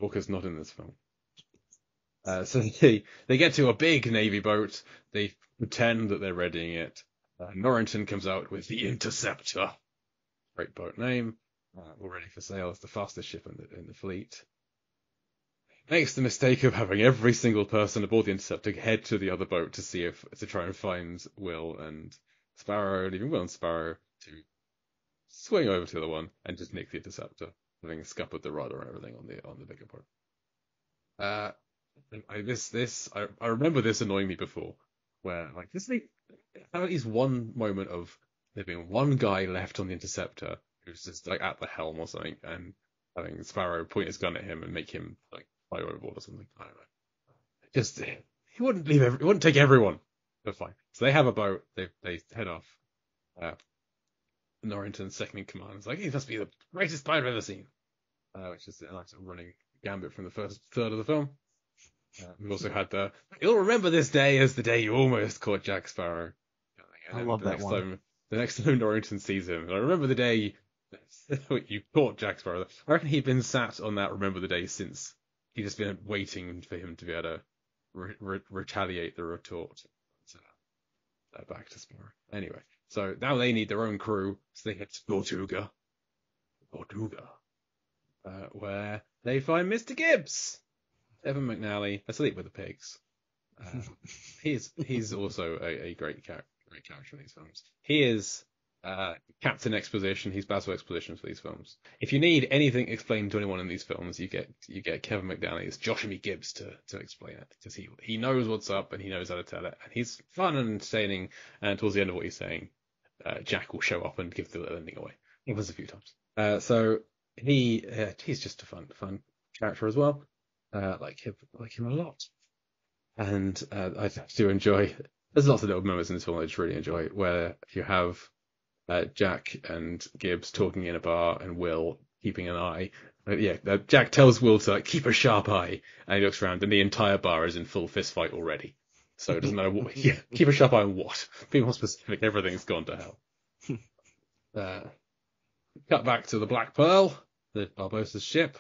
Orcas not in this film. So they get to a big navy boat. They pretend that they're readying it. Norrington comes out with the Interceptor. Great boat name. All ready for sail. It's the fastest ship in the fleet. Makes the mistake of having every single person aboard the Interceptor head to the other boat to try and find Will and Sparrow, leaving Will and Sparrow to swing over to the other one and just nick the Interceptor, having scuppered the rudder and everything on the bigger boat. I remember this annoying me before, where like this thing, at least one moment of there being one guy left on the Interceptor who's just like at the helm or something, and having Sparrow point his gun at him and make him like fly overboard or something. I don't know. Just he wouldn't take everyone. But fine. So they have a boat. They head off. Norrington's second in command is like, he must be the greatest pilot I've ever seen. Which is a nice running gambit from the first third of the film. We've also had you'll remember this day as the day you almost caught Jack Sparrow. I love that one. The next time Norrington sees him, I remember the day you caught Jack Sparrow. I reckon he'd been sat on that remember the day since. He'd just been waiting for him to be able to retaliate the retort. So, back to Sparrow. Anyway, so now they need their own crew, so they head to Tortuga, where they find Mr. Gibbs. Evan McNally, asleep with the pigs. He's also a great character in these films. He is Captain Exposition. He's Basil Exposition for these films. If you need anything explained to anyone in these films, you get Kevin McNally as Joshua B. Gibbs to explain it, because he knows what's up and he knows how to tell it, and he's fun and entertaining. And towards the end of what he's saying, Jack will show up and give the ending away. It was a few times. So he's just a fun character as well. Like him a lot. And I do enjoy. There's lots of little moments in this film I just really enjoy, where you have Jack and Gibbs talking in a bar, and Will keeping an eye. Jack tells Will to keep a sharp eye, and he looks around, and the entire bar is in full fist fight already. So it doesn't matter what. Keep a sharp eye on what? Be more specific. Everything's gone to hell. Cut back to the Black Pearl, the Barbossa's ship,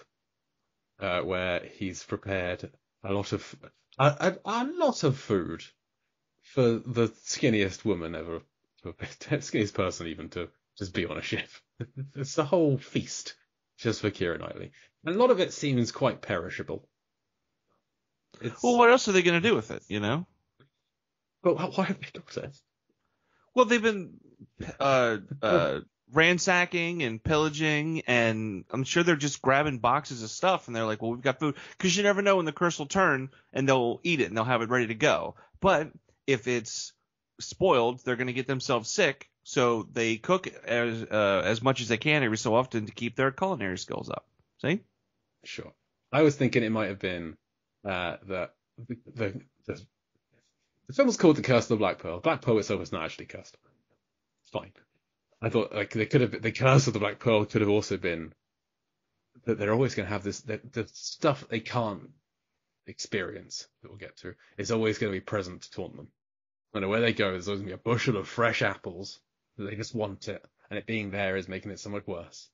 where he's prepared a lot of food for the skinniest woman ever, skinniest person even, to just be on a ship. It's a whole feast just for Keira Knightley. And a lot of it seems quite perishable. Well, what else are they going to do with it, you know? But why have they got it? Well, they've been ransacking and pillaging, and I'm sure they're just grabbing boxes of stuff, and they're like, well, we've got food. Because you never know when the curse will turn, and they'll eat it, and they'll have it ready to go. But if it's spoiled, they're going to get themselves sick, so they cook as much as they can every so often to keep their culinary skills up. See? Sure. I was thinking it might have been that the film was called The Curse of the Black Pearl. Black Pearl itself is not actually cursed. Fine. I thought like the Curse of the Black Pearl could have also been that they're always going to have this, the stuff they can't experience that we'll get to is always going to be present to taunt them. No matter where they go, there's always going to be a bushel of fresh apples that they just want it, and it being there is making it so much worse.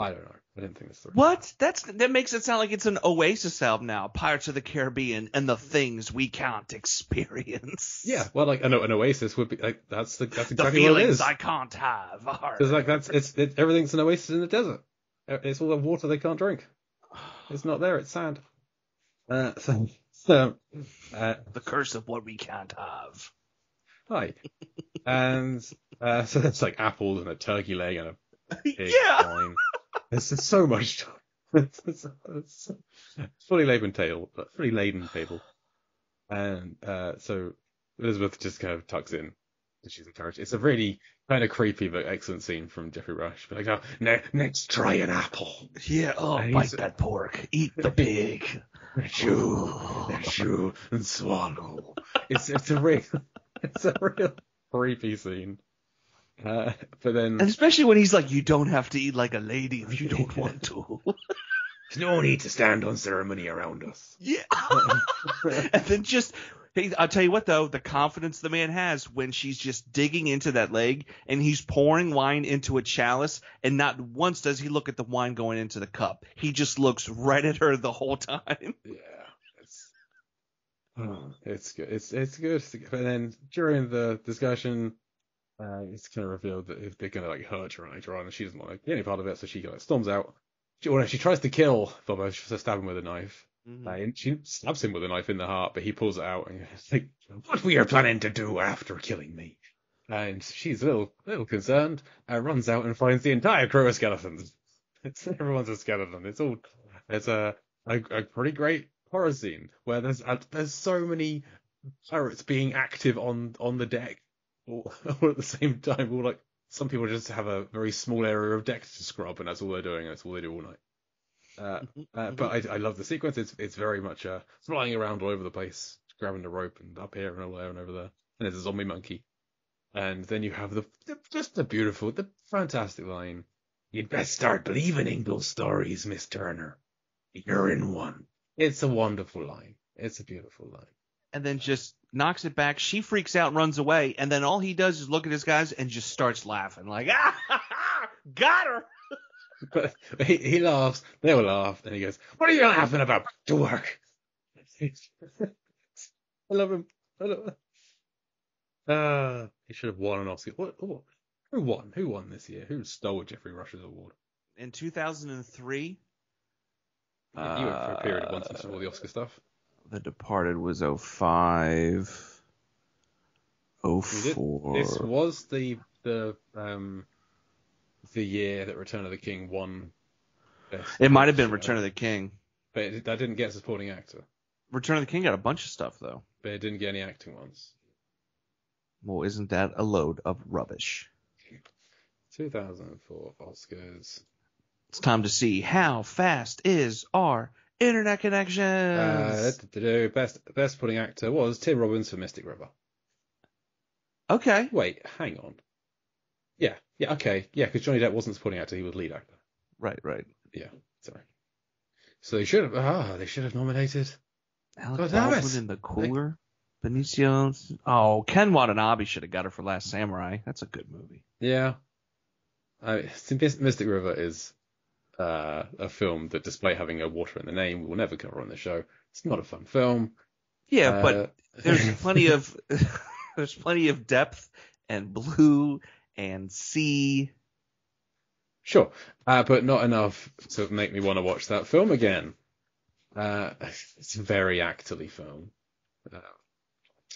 I don't know. I didn't think this through. What? That makes it sound like it's an Oasis album now. Pirates of the Caribbean and the things we can't experience. Yeah, well, like an Oasis would be like that's exactly the what it feelings is. I can't have. Because like everything's an oasis in the desert. It's all the water they can't drink. It's not there. It's sand. The curse of what we can't have. Hi. And so there's like apples and a turkey leg and a pig wine. There's so much. It's fully laden table, and so Elizabeth just kind of tucks in. She's encouraged. It's a really kind of creepy but excellent scene from Jeffrey Rush. But like, next try an apple. Yeah. Oh, bite that pork. Eat the pig. Chew and swallow. It's a real creepy scene. But then, and especially when he's like, "You don't have to eat like a lady if you don't want to." There's no need to stand on ceremony around us. Yeah. And then hey, I'll tell you what though, the confidence the man has when she's just digging into that leg and he's pouring wine into a chalice, and not once does he look at the wine going into the cup. He just looks right at her the whole time. Yeah, it's good. It's good. And then during the discussion, it's kind of revealed that if they're gonna like hurt her later on, and she doesn't want to be any part of it, so she like storms out. She tries to kill Boba. She stabs him with a knife. And she stabs him with a knife in the heart, but he pulls it out and it's like, "What we are planning to do after killing me?" And she's a little concerned. Runs out and finds the entire crew of skeletons. Everyone's a skeleton. It's a pretty great horror scene where there's so many pirates being active on the deck, all at the same time. All like some people just have a very small area of deck to scrub, and that's all they're doing. And that's all they do all night. But I love the sequence. It's very much flying around all over the place, grabbing the rope and up here and over there and over there. And there's a zombie monkey. And then you have the fantastic line. "You'd best start believing in those stories, Miss Turner. You're in one." It's a wonderful line. It's a beautiful line. And then just knocks it back. She freaks out and runs away. And then all he does is look at his guys and just starts laughing like, got her. But he laughs, they all laugh, and he goes, "What are you laughing about? To work." I love him. He should have won an Oscar. Who won? Who won this year? Who stole Jeffrey Rush's award? In 2003? You went for a period once and saw all the Oscar stuff. The Departed was 05. 04. This was the year that Return of the King won. It might have been Return of the King. But that didn't get supporting actor. Return of the King got a bunch of stuff, though. But it didn't get any acting ones. Well, isn't that a load of rubbish? 2004 Oscars. It's time to see how fast is our internet connection. Best supporting actor was Tim Robbins for Mystic River. Okay. Wait, hang on. Yeah, okay. Yeah, because Johnny Depp wasn't supporting actor, he was lead actor. Right. Yeah, sorry. So they should have nominated Alec Baldwin in The Cooler. Benicio. Oh, Ken Watanabe should have got her for Last Samurai. That's a good movie. Yeah. Mystic River is a film that, despite having a water in the name, we will never cover on the show. It's not a fun film. Yeah, but there's plenty of depth and blue and sea. Sure, but not enough to make me want to watch that film again. It's a very actorly film.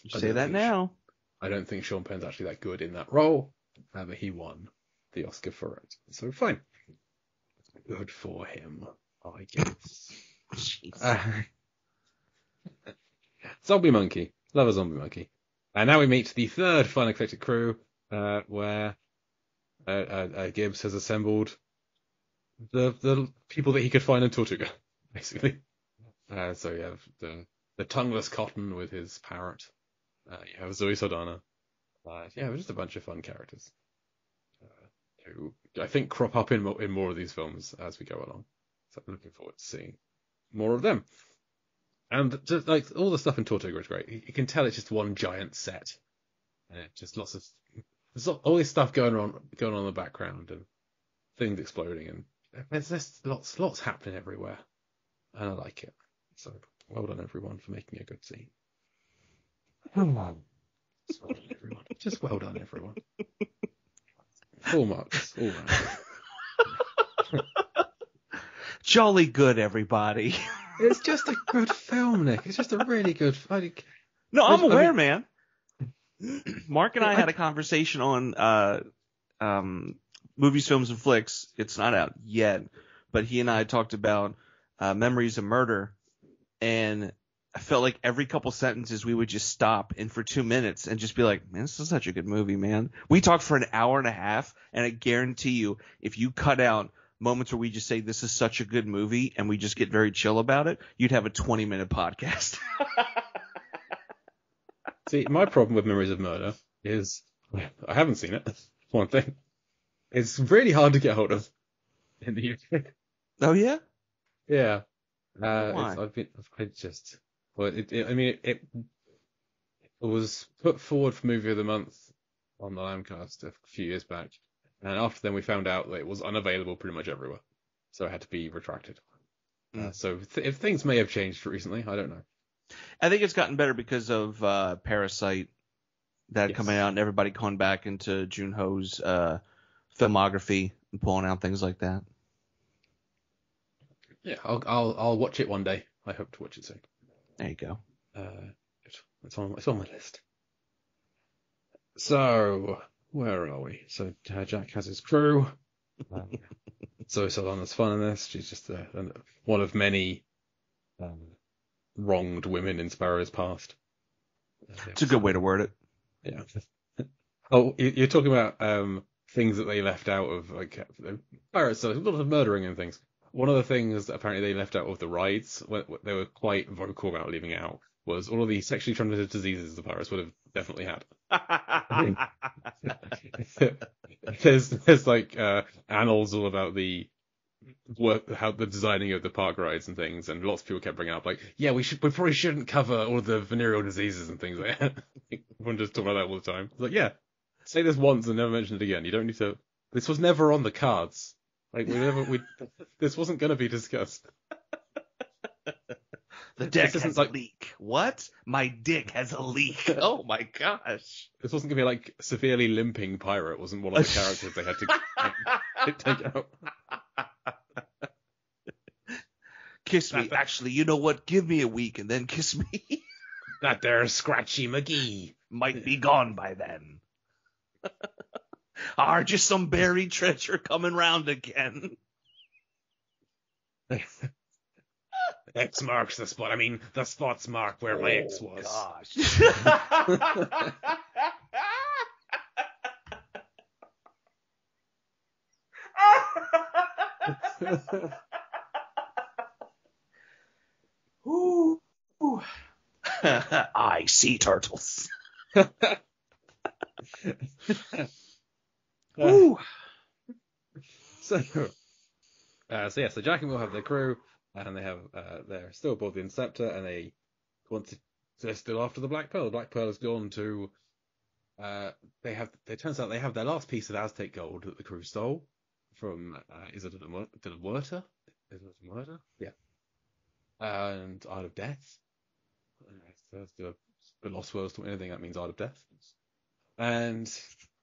You say that now. I don't think Sean Penn's actually that good in that role, but he won the Oscar for it. So fine. Good for him, I guess. Zombie Monkey. Love a Zombie Monkey. And now we meet the third Fun Eclectic crew, where Gibbs has assembled the people that he could find in Tortuga, basically. So you have the tongueless Cotton with his parrot. You have Zoe Saldana. Just a bunch of fun characters who I think crop up in more of these films as we go along. So I'm looking forward to seeing more of them. And just like all the stuff in Tortuga is great. You can tell it's just one giant set, and just there's all this stuff going on in the background and things exploding, and there's just lots happening everywhere, and I like it. So well done everyone for making a good scene. Just well done everyone. Full marks all round. Jolly good, everybody. It's just a good film, Nick. It's just a really good. No, I'm aware, man. Mark and I had a conversation on movies, films, and flicks. It's not out yet, but he and I talked about Memories of Murder, and I felt like every couple sentences we would just stop and for 2 minutes and just be like, man, this is such a good movie, man. We talked for an hour and a half, and I guarantee you, if you cut out moments where we just say this is such a good movie and we just get very chill about it, you'd have a 20-minute podcast. See, my problem with Memories of Murder is I haven't seen it. One thing. It's really hard to get hold of in the UK. Oh, yeah? Yeah. Why? It was put forward for Movie of the Month on the Lamcast a few years back, and after then we found out that it was unavailable pretty much everywhere, so it had to be retracted. So if things may have changed recently, I don't know. I think it's gotten better because of Parasite that coming out and everybody coming back into Junho's filmography and pulling out things like that. Yeah, I'll watch it one day. I hope to watch it soon. There you go. It's on my list. So where are we? So Jack has his crew. Zoe Saldana's fun in this. She's just one of many wronged women in Sparrow's past. It's a good way to word it. Yeah. Oh, you're talking about things that they left out of pirates. So a lot of murdering and things. One of the things that apparently they left out of the rides, what they were quite vocal about leaving out, was all of the sexually transmitted diseases the pirates would have definitely had. There's like annals all about the designing of the park rides and things, and lots of people kept bringing up like, yeah, we probably shouldn't cover all the venereal diseases and things like that. Everyone just talk about that all the time. It's like, yeah, say this once and never mention it again. You don't need to. This was never on the cards. Like this wasn't going to be discussed. The deck has a leak. What? My dick has a leak. Oh my gosh. This wasn't going to be like severely limping pirate. Wasn't one of the characters they had to take out. Kiss me. Actually, you know what? Give me a week and then kiss me. That there Scratchy McGee might be gone by then. Are just some buried treasure coming round again? X marks the spot. I mean, the spot's marked where my ex was. Gosh. Ooh. I see turtles. Ooh. So Jack and Will have their crew, and they have they're still aboard the Interceptor, and they want to. They're still after the Black Pearl. The Black Pearl has gone to. It turns out they have their last piece of Aztec gold that the crew stole from. Is it the Muerta? Is it a Muerta? Yeah. And Isle of Death. The Lost Worlds to anything that means Isle of Death. And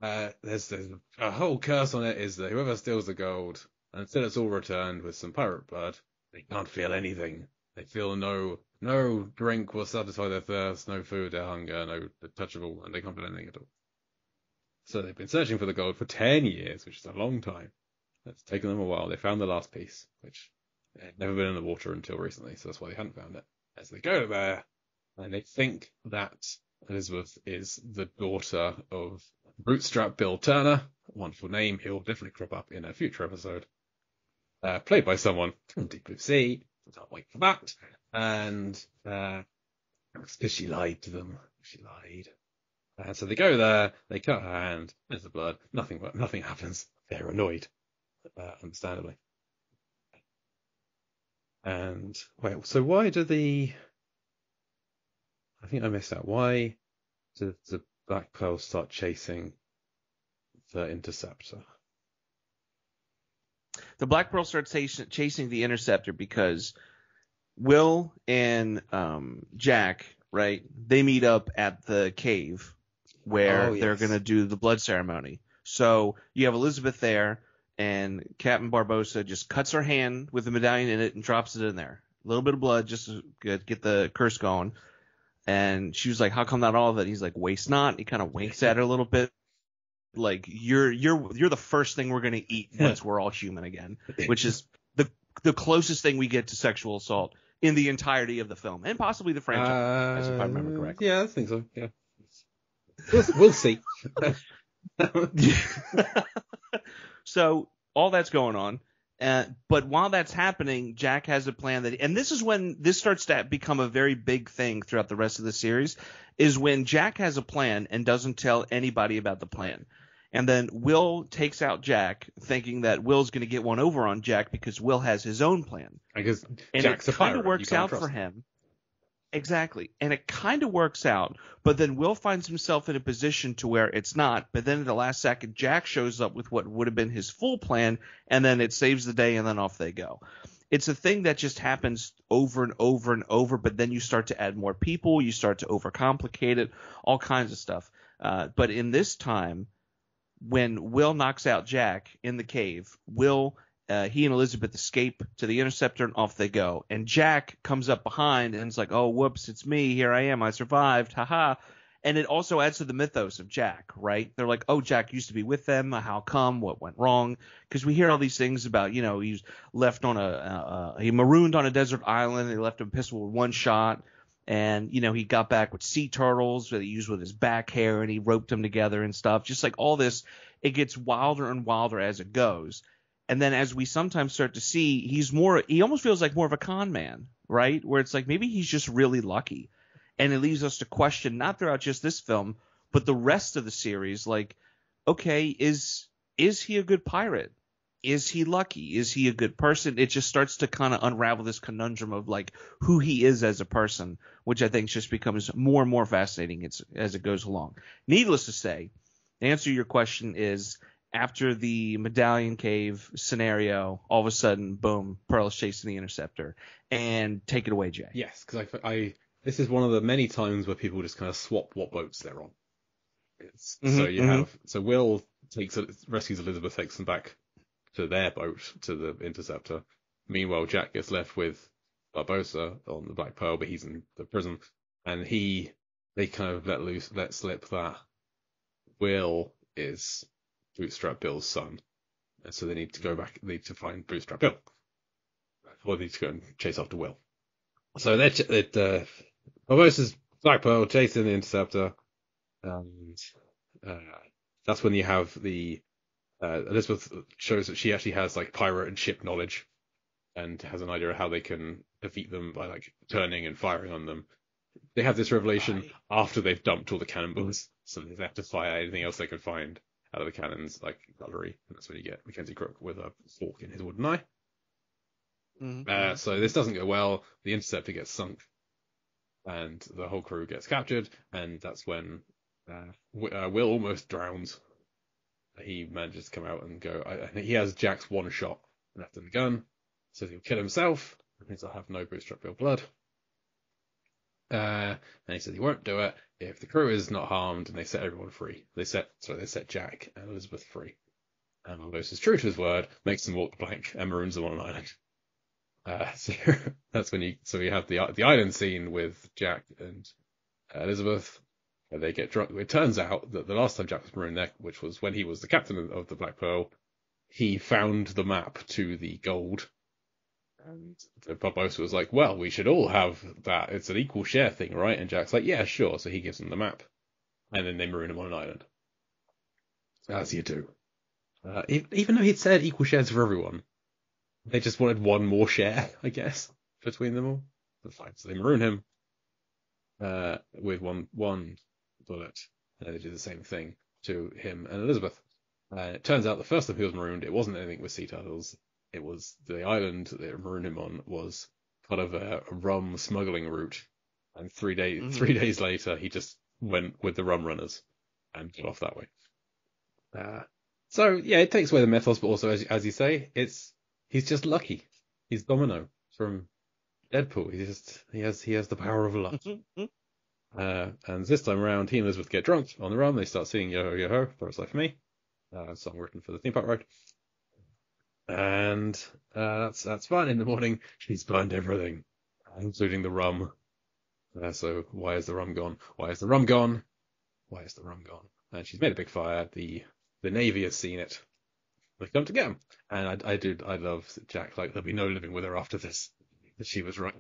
there's a whole curse on it is that whoever steals the gold, until it's all returned with some pirate blood, they can't feel anything. They feel no drink will satisfy their thirst, no food their hunger, no touchable, and they can't feel anything at all. So they've been searching for the gold for 10 years, which is a long time. It's taken them a while. They found the last piece, which had never been in the water until recently, so that's why they hadn't found it. As they go there, and they think that Elizabeth is the daughter of Bootstrap Bill Turner, a wonderful name. He'll definitely crop up in a future episode. Played by someone from Deep Blue Sea. Can't wait for that. And because she lied to them. She lied. And so they go there, they cut her hand, there's the blood, nothing happens. They're annoyed, understandably. And wait, so why do I think I missed out. Why did the Black Pearl start chasing the Interceptor? The Black Pearl starts chasing the Interceptor because Will and Jack, right? They meet up at the cave where they're going to do the blood ceremony. So you have Elizabeth there, and Captain Barbossa just cuts her hand with the medallion in it and drops it in there. A little bit of blood just to get the curse going. And she was like, "How come not all of it?" He's like, "Waste not." He kind of winks at her a little bit, like you're the first thing we're gonna eat once we're all human again, which is the closest thing we get to sexual assault in the entirety of the film and possibly the franchise, if I remember correctly. Yeah, I think so. Yeah, we'll see. So all that's going on. But while that's happening, Jack has a plan and this is when this starts to become a very big thing throughout the rest of the series, is when Jack has a plan and doesn't tell anybody about the plan. And then Will takes out Jack, thinking that Will's going to get one over on Jack because Will has his own plan. Because And Jack's a it kind pirate. of works out for him. Exactly. And it kind of works out, but then Will finds himself in a position to where it's not. But then at the last second, Jack shows up with what would have been his full plan, and then it saves the day, and then off they go. It's a thing that just happens over and over and over, but then you start to add more people, you start to overcomplicate it, all kinds of stuff. But in this time, when Will knocks out Jack in the cave, he and Elizabeth escape to the Interceptor, and off they go. And Jack comes up behind and is like, oh, whoops, it's me. Here I am. I survived. Ha-ha. And it also adds to the mythos of Jack, right? They're like, oh, Jack used to be with them. How come? What went wrong? Because we hear all these things about, he's left on he marooned on a desert island. They left him pistol with one shot. And, he got back with sea turtles that he used with his back hair, and he roped them together and stuff. Just like all this, it gets wilder and wilder as it goes. And then as we sometimes start to see, he almost feels like more of a con man, right? Where it's like maybe he's just really lucky. And it leaves us to question, not throughout just this film, but the rest of the series, like, okay, is he a good pirate? Is he lucky? Is he a good person? It just starts to kind of unravel this conundrum of like who he is as a person, which I think just becomes more and more fascinating as it goes along. Needless to say, the answer to your question is, after the Medallion Cave scenario, all of a sudden, boom, Pearl is chasing the Interceptor. And take it away, Jay. Yes, because this is one of the many times where people just kind of swap what boats they're on. So Will rescues Elizabeth, takes them back to their boat, to the Interceptor. Meanwhile, Jack gets left with Barbossa on the Black Pearl, but he's in the prison. And they kind of let slip that Will is Bootstrap Bill's son. And so they need to find Bootstrap Bill. Or they need to go and chase after Will. So Barbossa's Black Pearl chasing the Interceptor. And that's when you have the Elizabeth shows that she actually has like pirate and ship knowledge, and has an idea of how they can defeat them by like turning and firing on them. They have this revelation after they've dumped all the cannonballs, so they have to fire anything else they can find out of the cannons, like cutlery, and that's when you get Mackenzie Crook with a fork in his wooden eye. Mm-hmm. So this doesn't go well. The Interceptor gets sunk, and the whole crew gets captured, and that's when Will almost drowns. He manages to come out and go. I think he has Jack's one shot left in the gun, so he'll kill himself. He says, "I have no Bootstrap Bill blood." And he says he won't do it if the crew is not harmed and they set everyone free. They set Jack and Elizabeth free. And Barbossa is true to his word, makes them walk the plank, and maroons them on an island. So that's when you have the island scene with Jack and Elizabeth. They get drunk. It turns out that the last time Jack was marooned there, which was when he was the captain of the Black Pearl, he found the map to the gold. And Barbossa was like, well, we should all have that. It's an equal share thing, right? And Jack's like, yeah, sure. So he gives him the map. And then they maroon him on an island. As you do. Even though he'd said equal shares for everyone, they just wanted one more share, I guess, between them all. But fine. So they maroon him with one bullet. And they do the same thing to him and Elizabeth. It turns out the first time he was marooned, it wasn't anything with sea turtles. It was the island that they marooned him on was part of a rum smuggling route. And 3 days later, he just went with the rum runners and got off that way. So yeah, it takes away the mythos, but also, as you say, he's just lucky. He's Domino from Deadpool. He has the power of luck. And this time around, he and Elizabeth get drunk on the rum. They start singing Yo Ho Yo Ho, Pirate's Life for Me, a song written for the theme park ride. And that's fun. In the morning, she's burned everything, including the rum. So why is the rum gone? Why is the rum gone? Why is the rum gone? And she's made a big fire. The Navy has seen it. They come to get him. And I love Jack. Like, there'll be no living with her after this. She was right.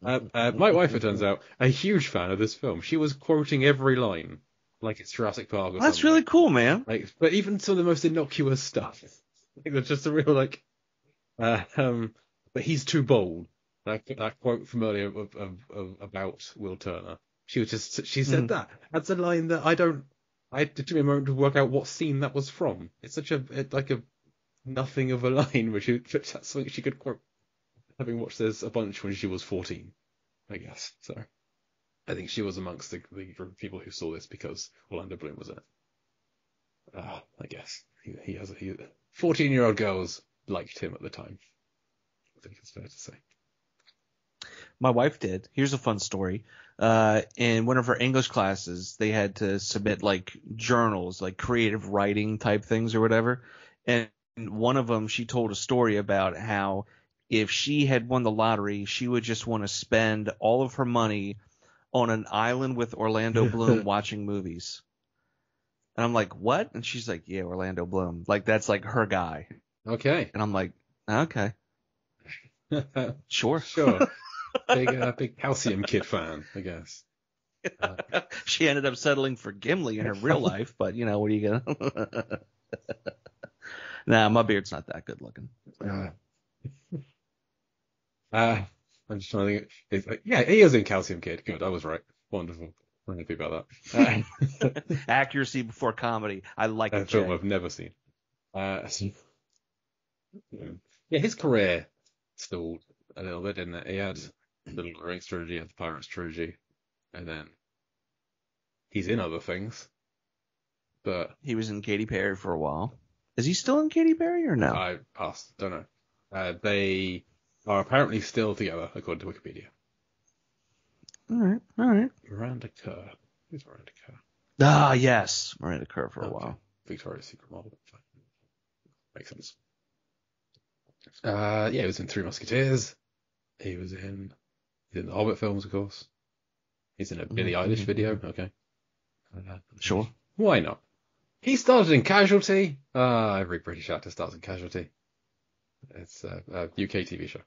My wife, it turns out, a huge fan of this film. She was quoting every line like it's Jurassic Park or That's something. really cool, man. Like, but even some of the most innocuous stuff. Like, there's just a real like, but he's too bold. That quote from earlier about Will Turner. She said that. That's a line that I don't it took me a moment to work out what scene that was from. It's such a nothing of a line, which that's something she could quote, having watched this a bunch when she was 14, I guess. So I think she was amongst the group of people who saw this because Orlando Bloom was in it. I guess he 14-year-old girls liked him at the time. I think it's fair to say. My wife did. Here's a fun story. In one of her English classes, they had to submit like journals, like creative writing type things or whatever. And one of them, she told a story about how if she had won the lottery, she would just want to spend all of her money on an island with Orlando Bloom watching movies. And I'm like, what? And she's like, yeah, Orlando Bloom. Like, that's like her guy. Okay. And I'm like, okay. Sure. Sure. Big Calcium Kid fan, I guess. She ended up settling for Gimli in her real life, but you know, what are you gonna? Nah, my beard's not that good looking. I'm just trying to think. It's like, yeah, he is in Calcium Kid. Good, I was right. Wonderful. I'm happy about that. Accuracy before comedy. I like A it. film Jay. I've never seen. Yeah, his career stalled a little bit, didn't it? He had the Lord of the Rings trilogy, had the Pirates trilogy, and then he's in other things. But He was in Katy Perry for a while. Is he still in Katy Perry or no? I passed. Don't know. They are apparently still together, according to Wikipedia. All right. Miranda Kerr. Who's Miranda Kerr? Ah, yes, Miranda Kerr for a Okay. while. Victoria's Secret model. Fine. Makes sense. Yeah, he was in Three Musketeers. He's in the Hobbit films, of course. He's in a Billie Eilish video. Okay. Sure. Why not? He started in Casualty. Every British actor starts in Casualty. It's a UK TV show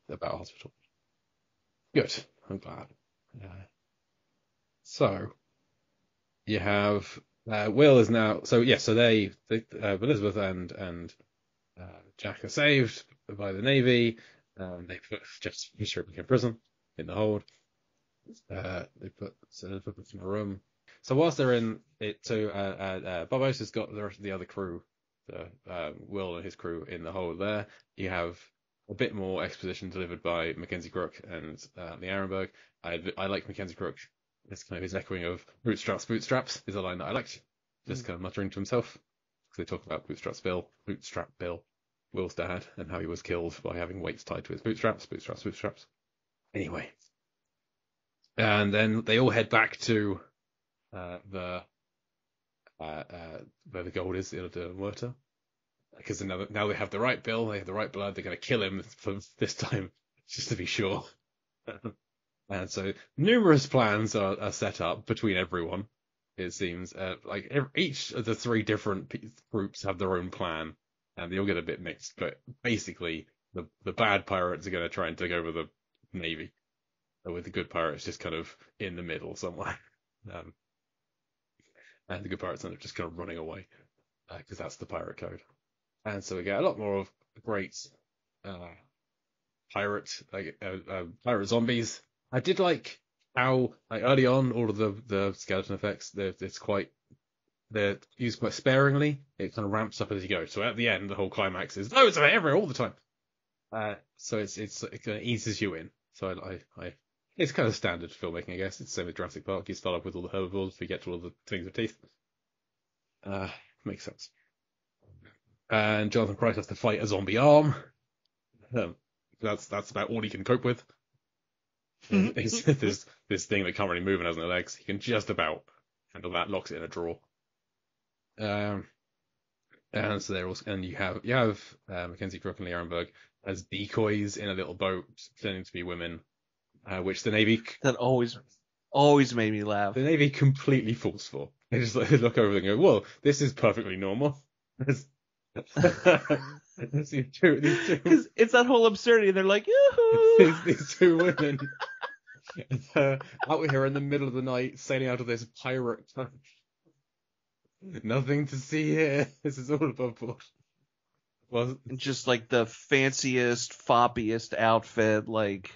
about a hospital. Good. I'm glad. So you have Will is now. So yeah. So they Elizabeth and Jack are saved by the Navy. They put Jeff's in prison in the hold. They put Elizabeth in a room. So whilst they're in it, Bobos has got the rest of the other crew, Will and his crew in the hold there. You have a bit more exposition delivered by Mackenzie Crook and Lee Arenberg. I like Mackenzie Crook. It's kind of his echoing of bootstraps is a line that I liked. Just kind of muttering to himself. Because they talk about Bootstrap Bill, Will's dad, and how he was killed by having weights tied to his bootstraps. Anyway. And then they all head back to where the gold is, in the Muerta. Because now they have the right Bill, they have the right blood, they're going to kill him for this time, just to be sure. And so numerous plans are set up between everyone, it seems. Each of the three different groups have their own plan, and they all get a bit mixed. But basically, the bad pirates are going to try and take over the Navy, with the good pirates just kind of in the middle somewhere. And the good pirates end up just kind of running away, because that's the pirate code. And so we get a lot more of great pirate zombies. I did like how early on all of the skeleton effects they're used quite sparingly. It kind of ramps up as you go. So at the end, the whole climax is it's everywhere all the time. So it kind of eases you in. So I it's kind of standard filmmaking, I guess. It's the same with Jurassic Park. You start off with all the herbivores before you get to all the things with teeth. Makes sense. And Jonathan Pryce has to fight a zombie arm. That's about all he can cope with. It's this thing that can't really move and has no legs. He can just about handle that. Locks it in a drawer. And so you have Mackenzie Crook and Lee Arenberg as decoys in a little boat pretending to be women, which the Navy That always made me laugh. the Navy completely falls for. They just look over and go, "Well, this is perfectly normal." These two, Because it's that whole absurdity. They're like, yoo-hoo! these two women out here in the middle of the night, sailing out of this pirate town. Nothing to see here. This is all above board. Well, Just like the fanciest, foppiest outfit. Like,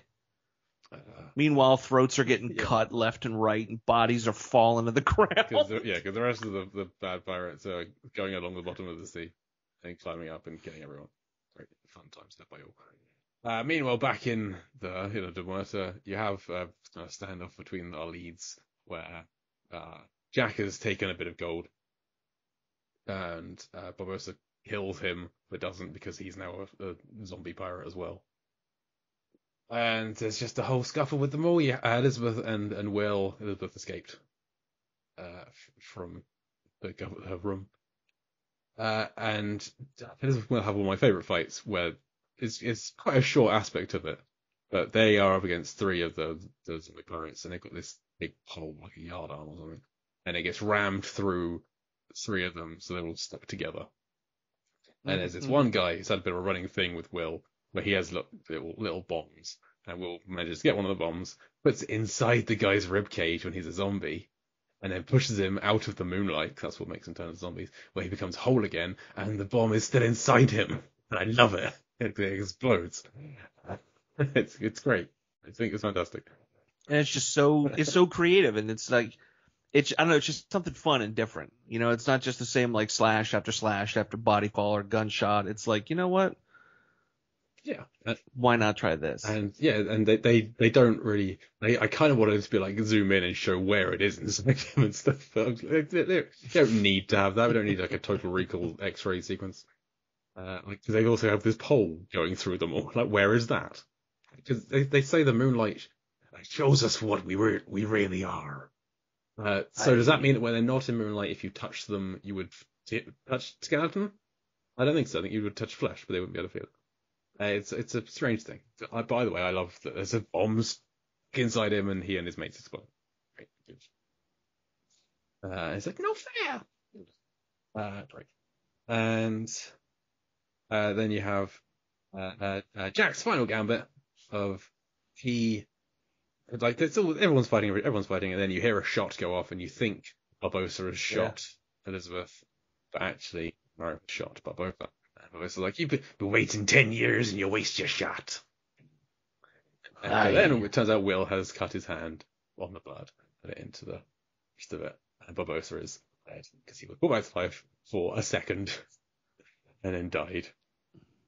Meanwhile, throats are getting cut left and right, and bodies are falling to the ground. Because the rest of the bad pirates are going along the bottom of the sea and climbing up and killing everyone. Great fun times there by all. Meanwhile, back in the Demerta, you have a standoff between our leads where Jack has taken a bit of gold, and Barbossa kills him, but doesn't because he's now a zombie pirate as well. And there's just a whole scuffle with them all. Yeah, Elizabeth and Will. Elizabeth escaped from her room. And Elizabeth will have one of my favourite fights where it's quite a short aspect of it, but they are up against three of the zombie pirates, and they've got this big pole, like a yard arm or something, and it gets rammed through three of them, so they're all stuck together. And there's this one guy who's had a bit of a running thing with Will, where he has little bombs, and Will manages to get one of the bombs, puts it inside the guy's rib cage when he's a zombie, and then pushes him out of the moonlight, 'cause that's what makes him turn into zombies, where he becomes whole again, and the bomb is still inside him. And I love it. It explodes. It's great. I think it's fantastic. And it's just so creative, and it's like, I don't know, it's just something fun and different. You know, it's not just the same like slash after body fall or gunshot. It's like, you know what? Yeah. Why not try this? And they don't really. I kind of wanted to be like zoom in and show where it is inside them and stuff. But they don't need to have that. We don't need like a Total Recall X-ray sequence. Because they also have this pole going through them all. Like, where is that? Because they say the moonlight shows us what we really are. So does that mean that when they're not in moonlight, if you touch them, you would touch skeleton? I don't think so. I think you would touch flesh, but they wouldn't be able to feel it. It's a strange thing. By the way, I love that there's a bombs inside him, and he and his mates explode. Great, good. It's like no fair. Great. And then you have Jack's final gambit of he. Like everyone's fighting, and then you hear a shot go off, and you think Barbossa has shot Elizabeth, but actually, no, shot Barbossa. And Barbossa's like, you've been waiting 10 years, and you waste your shot. And then it turns out Will has cut his hand on the blood, put it into the rest of it, and Barbossa is dead because he was brought back to life for a second, and then died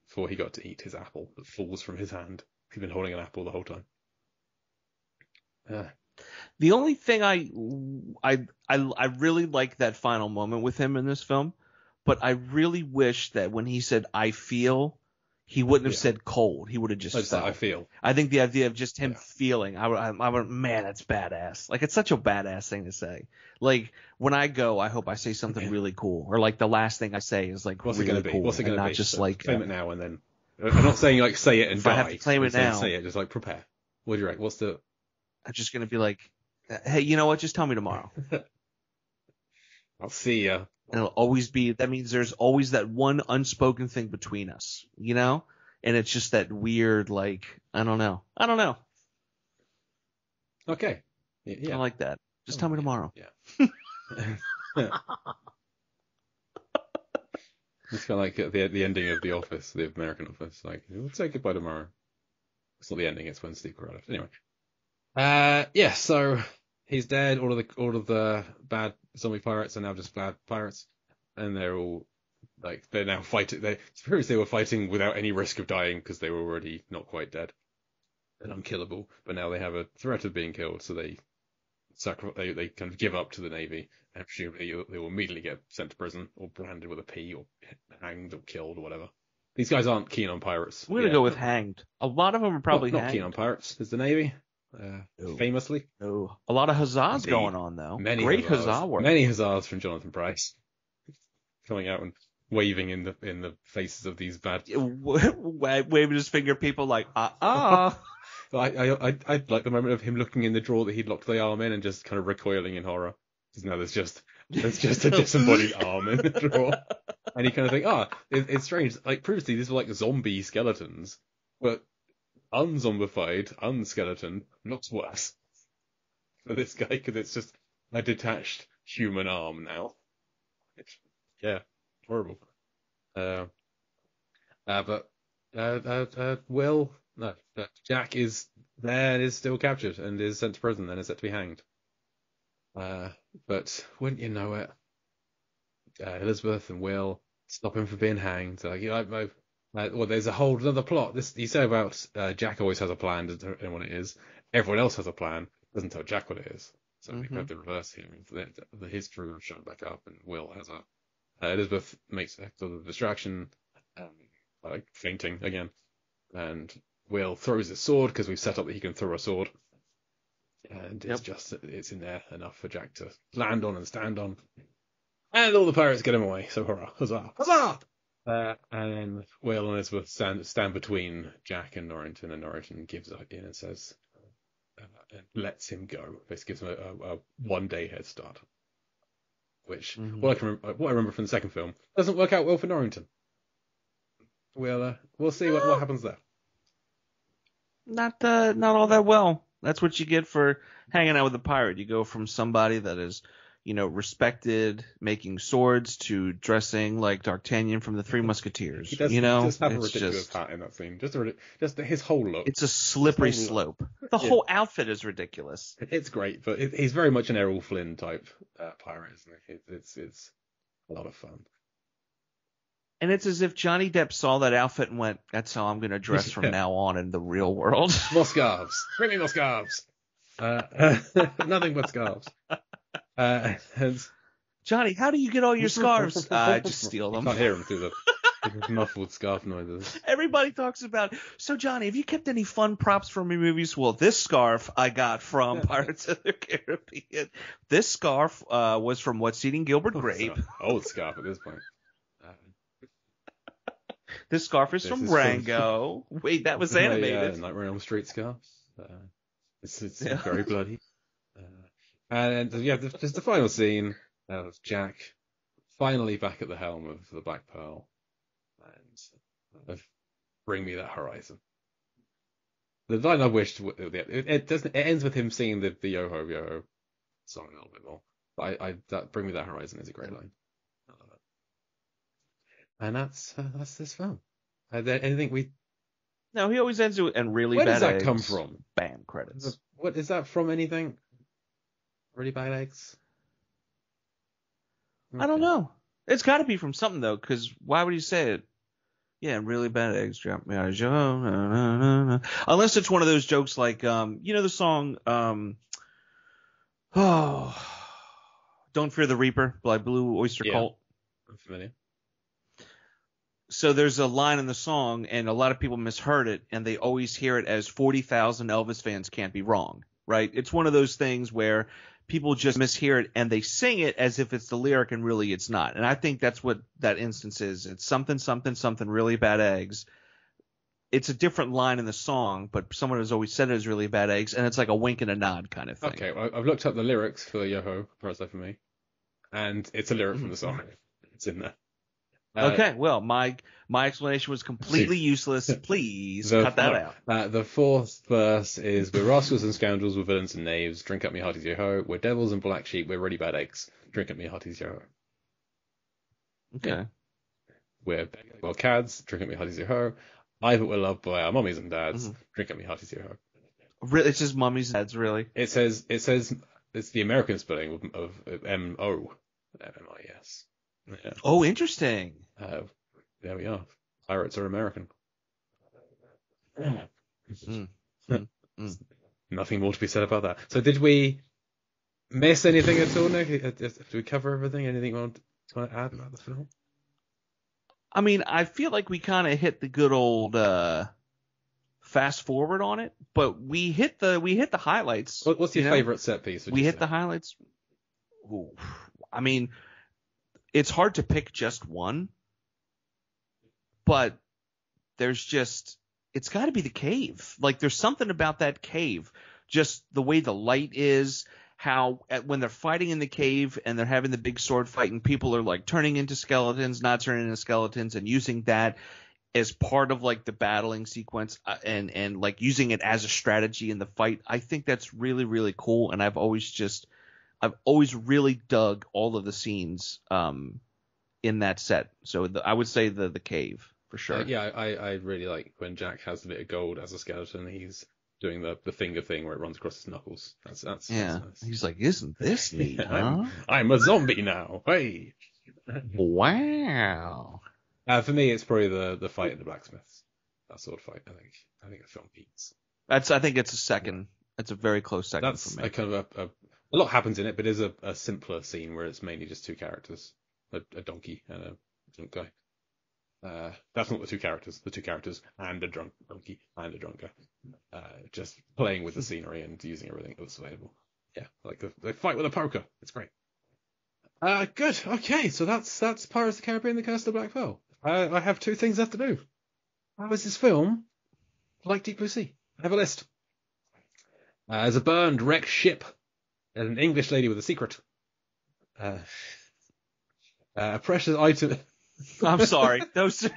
before he got to eat his apple that falls from his hand. He'd been holding an apple the whole time. The only thing I really like that final moment with him in this film, but I really wish that when he said "I feel," he wouldn't have said "cold." He would have just felt. I feel. I think the idea of just him feeling, I would, man, that's badass. Like, it's such a badass thing to say. Like, when I go, I hope I say something really cool, or like the last thing I say is like what's really it gonna be? cool. What's it gonna not be? just so like claim it now and then. I'm not saying like say it and die. I have to claim it now. Say it, just like prepare. What do you reckon? What's the? I'm just gonna be like, hey, you know what? Just tell me tomorrow. I'll see ya. And it'll always be. That means there's always that one unspoken thing between us, you know. And it's just that weird, like, I don't know. Okay. Yeah. I like that. Just tell me tomorrow. Yeah. It's kind of like the ending of The Office, the American Office. Like, we'll say goodbye tomorrow. It's not the ending. It's when Steve Carell left. Anyway. Yeah. So he's dead. All of the bad zombie pirates are now just bad pirates, and they're all like they're now fighting. Previously they were fighting without any risk of dying because they were already not quite dead and unkillable. But now they have a threat of being killed, so they kind of give up to the Navy, and presumably they will immediately get sent to prison or branded with a P or hanged or killed or whatever. These guys aren't keen on pirates. We're gonna go with hanged. A lot of them are probably not hanged. keen on pirates. Is the Navy famously? No. A lot of huzzas going on though. Great huzzah work. Many huzzas from Jonathan Pryce coming out and waving in the faces of these bad. Waving his finger at people like I like the moment of him looking in the drawer that he'd locked the arm in and just kind of recoiling in horror. Because now there's just a disembodied arm in the drawer. And you kind of think, it's strange. Like previously these were like zombie skeletons, but unzombified, unskeleton looks worse for this guy because it's just a detached human arm now. Yeah, horrible. But Will No, Jack is there, is still captured and is sent to prison and is set to be hanged. But wouldn't you know it, Elizabeth and Will stop him from being hanged. Like, well, there's a whole another plot. This you say about Jack always has a plan, doesn't know what it is. Everyone else has a plan, doesn't tell Jack what it is. So we have the reverse here. The history will show back up, and Will has a Elizabeth makes a sort of distraction, like fainting again, and Will throws his sword because we've set up that he can throw a sword, and it's in there enough for Jack to land on and stand on, and all the pirates get him away. So hurrah, huzzah, huzzah! And then Will and Elizabeth stand between Jack and Norrington, and Norrington gives up in and says, and lets him go. Basically gives him a 1 day head start. Which, what I remember from the second film, doesn't work out well for Norrington. We'll see what happens there. Not all that well. That's what you get for hanging out with a pirate. You go from somebody that is, respected, making swords, to dressing like D'Artagnan from the Three Musketeers. He does have a ridiculous hat in that scene. Just his whole look. It's a slippery slope. The whole outfit is ridiculous. It's great, but he's very much an Errol Flynn type pirate, isn't he? It's a lot of fun. And it's as if Johnny Depp saw that outfit and went, "That's how I'm going to dress from now on in the real world." More scarves. Bring me more scarves. Nothing but scarves. Johnny, how do you get all your scarves? I just steal them. I can't hear him through the muffled scarf noises. Everybody talks about, so Johnny, have you kept any fun props from your movies? Well, this scarf I got from Pirates of the Caribbean. This scarf was from What's Eating Gilbert Grape. Old scarf at this point. This scarf is from Rango. Wait, that was animated. Yeah, Nightmare on Elm Street scarf. It's very bloody. And there's the final scene of Jack finally back at the helm of the Black Pearl, and bring me that horizon. The line I wished it ends with him singing the Yo-Ho Yo-Ho song a little bit more. But that bring me that horizon is a great line. I love it. And that's this film. Anything we? No, he always ends with and really Where bad does that eggs. come from? Bam, credits. What is that from? Anything? Really bad eggs? Okay. I don't know. It's got to be from something though, because why would he say it? Yeah, really bad eggs drop me out of Joe. No, no, no, no. Unless it's one of those jokes like, the song, Don't Fear the Reaper by Blue Oyster Cult. I'm familiar. So there's a line in the song, and a lot of people misheard it, and they always hear it as 40,000 Elvis fans can't be wrong, right? It's one of those things where people just mishear it, and they sing it as if it's the lyric, and really it's not. And I think that's what that instance is. It's something, something, something, really bad eggs. It's a different line in the song, but someone has always said it as really bad eggs, and it's like a wink and a nod kind of thing. Okay, well, I've looked up the lyrics for Yo-Ho, Parasite for Me, and it's a lyric from the song. It's in there. Okay, well, my explanation was completely useless. Please cut that out. The fourth verse is, we're rascals and scoundrels, we're villains and knaves, drink up me hearties yo-ho, we're devils and black sheep, we're really bad eggs, drink up me hearties yo-ho. Okay. Yeah. We're cads, drink up me hearties yo-ho, I but we're loved by our mummies and dads, drink up me hearties yo-ho. Really, it's just mummies and dads, really? It says it's the American spelling of M-O, M-I-S. Yeah. Oh, interesting. There we are. Pirates are American. Nothing more to be said about that. So did we miss anything at all, Nick? Did we cover everything? Anything you want to add about the film? I mean, I feel like we kind of hit the good old fast forward on it, but we hit the highlights. What's your favorite set piece? We hit the highlights. Ooh, I mean, it's hard to pick just one, but it's got to be the cave. Like, there's something about that cave, just the way the light is, how when they're fighting in the cave and they're having the big sword fight and people are like turning into skeletons, not turning into skeletons, and using that as part of like the battling sequence and like using it as a strategy in the fight. I think that's really, really cool. And I've always really dug all of the scenes in that set. So I would say the cave. for sure. Yeah, I really like when Jack has the bit of gold as a skeleton. He's doing the finger thing where it runs across his knuckles. That's Yeah. nice. He's like, isn't this neat, huh? I'm a zombie now. Hey. Wow. For me, it's probably the fight at the blacksmiths. That sort of fight. I think a film beats. I think it's a second. It's a very close second That's for me. a kind of a lot happens in it, but it is a simpler scene where it's mainly just two characters, a donkey and a drunk guy. That's not the two characters. The two characters and a drunk donkey and a drunk guy. Just playing with the scenery and using everything that's available. Yeah, like the fight with a poker. It's great. Good. Okay, so that's Pirates of the Caribbean: The Curse of the Black Pearl. I have two things left to do. How is this film like Deep Blue Sea? I have a list. There's a burned, wrecked ship and an English lady with a secret. A precious item. I'm sorry. Those.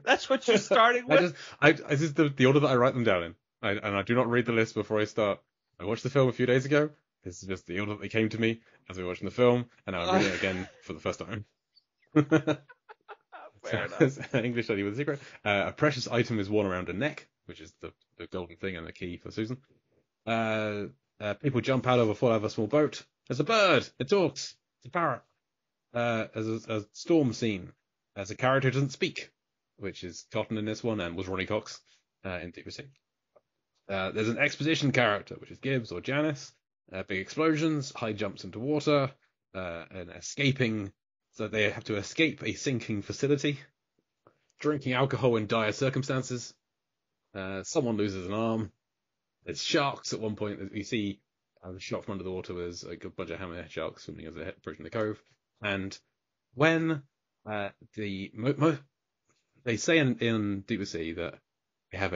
That's what you're starting with. This is the order that I write them down in. And I do not read the list before I start. I watched the film a few days ago. This is just the order that they came to me as we were watching the film, and now I'm reading it again for the first time. Fair enough. English lady with a secret. A precious item is worn around her neck, which is the golden thing and the key for Susan. People jump out of or fall out of a small boat. There's a bird. It talks. It's a parrot. There's a storm scene. There's a character who doesn't speak, which is Cotton in this one and was Ronnie Cox in Deep Blue Sea. There's an exposition character, which is Gibbs or Janice. Big explosions, high jumps into water, and escaping. So they have to escape a sinking facility. Drinking alcohol in dire circumstances. Someone loses an arm. There's sharks at one point. You see the shot from under the water was like a bunch of hammerhead sharks swimming as they're approaching the cove. And when they say in Deep Blue Sea that they have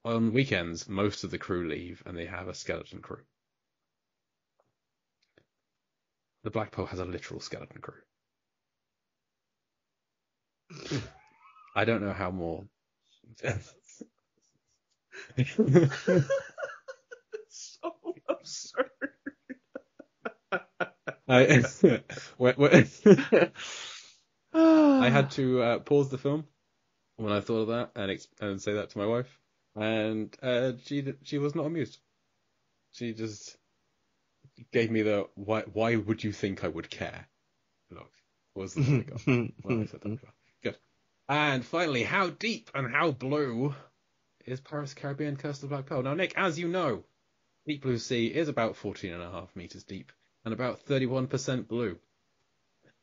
on weekends, most of the crew leave and they have a skeleton crew. The Black Pearl has a literal skeleton crew. I don't know how more. So absurd. I had to pause the film when I thought of that and say that to my wife, and she was not amused. She just gave me the why would you think I would care? Look, was the thing I got when I said that. Good. And finally, how deep and how blue is Pirates of the Caribbean: Curse of the Black Pearl? Now, Nick, as you know, Deep Blue Sea is about 14.5 meters deep and about 31% blue.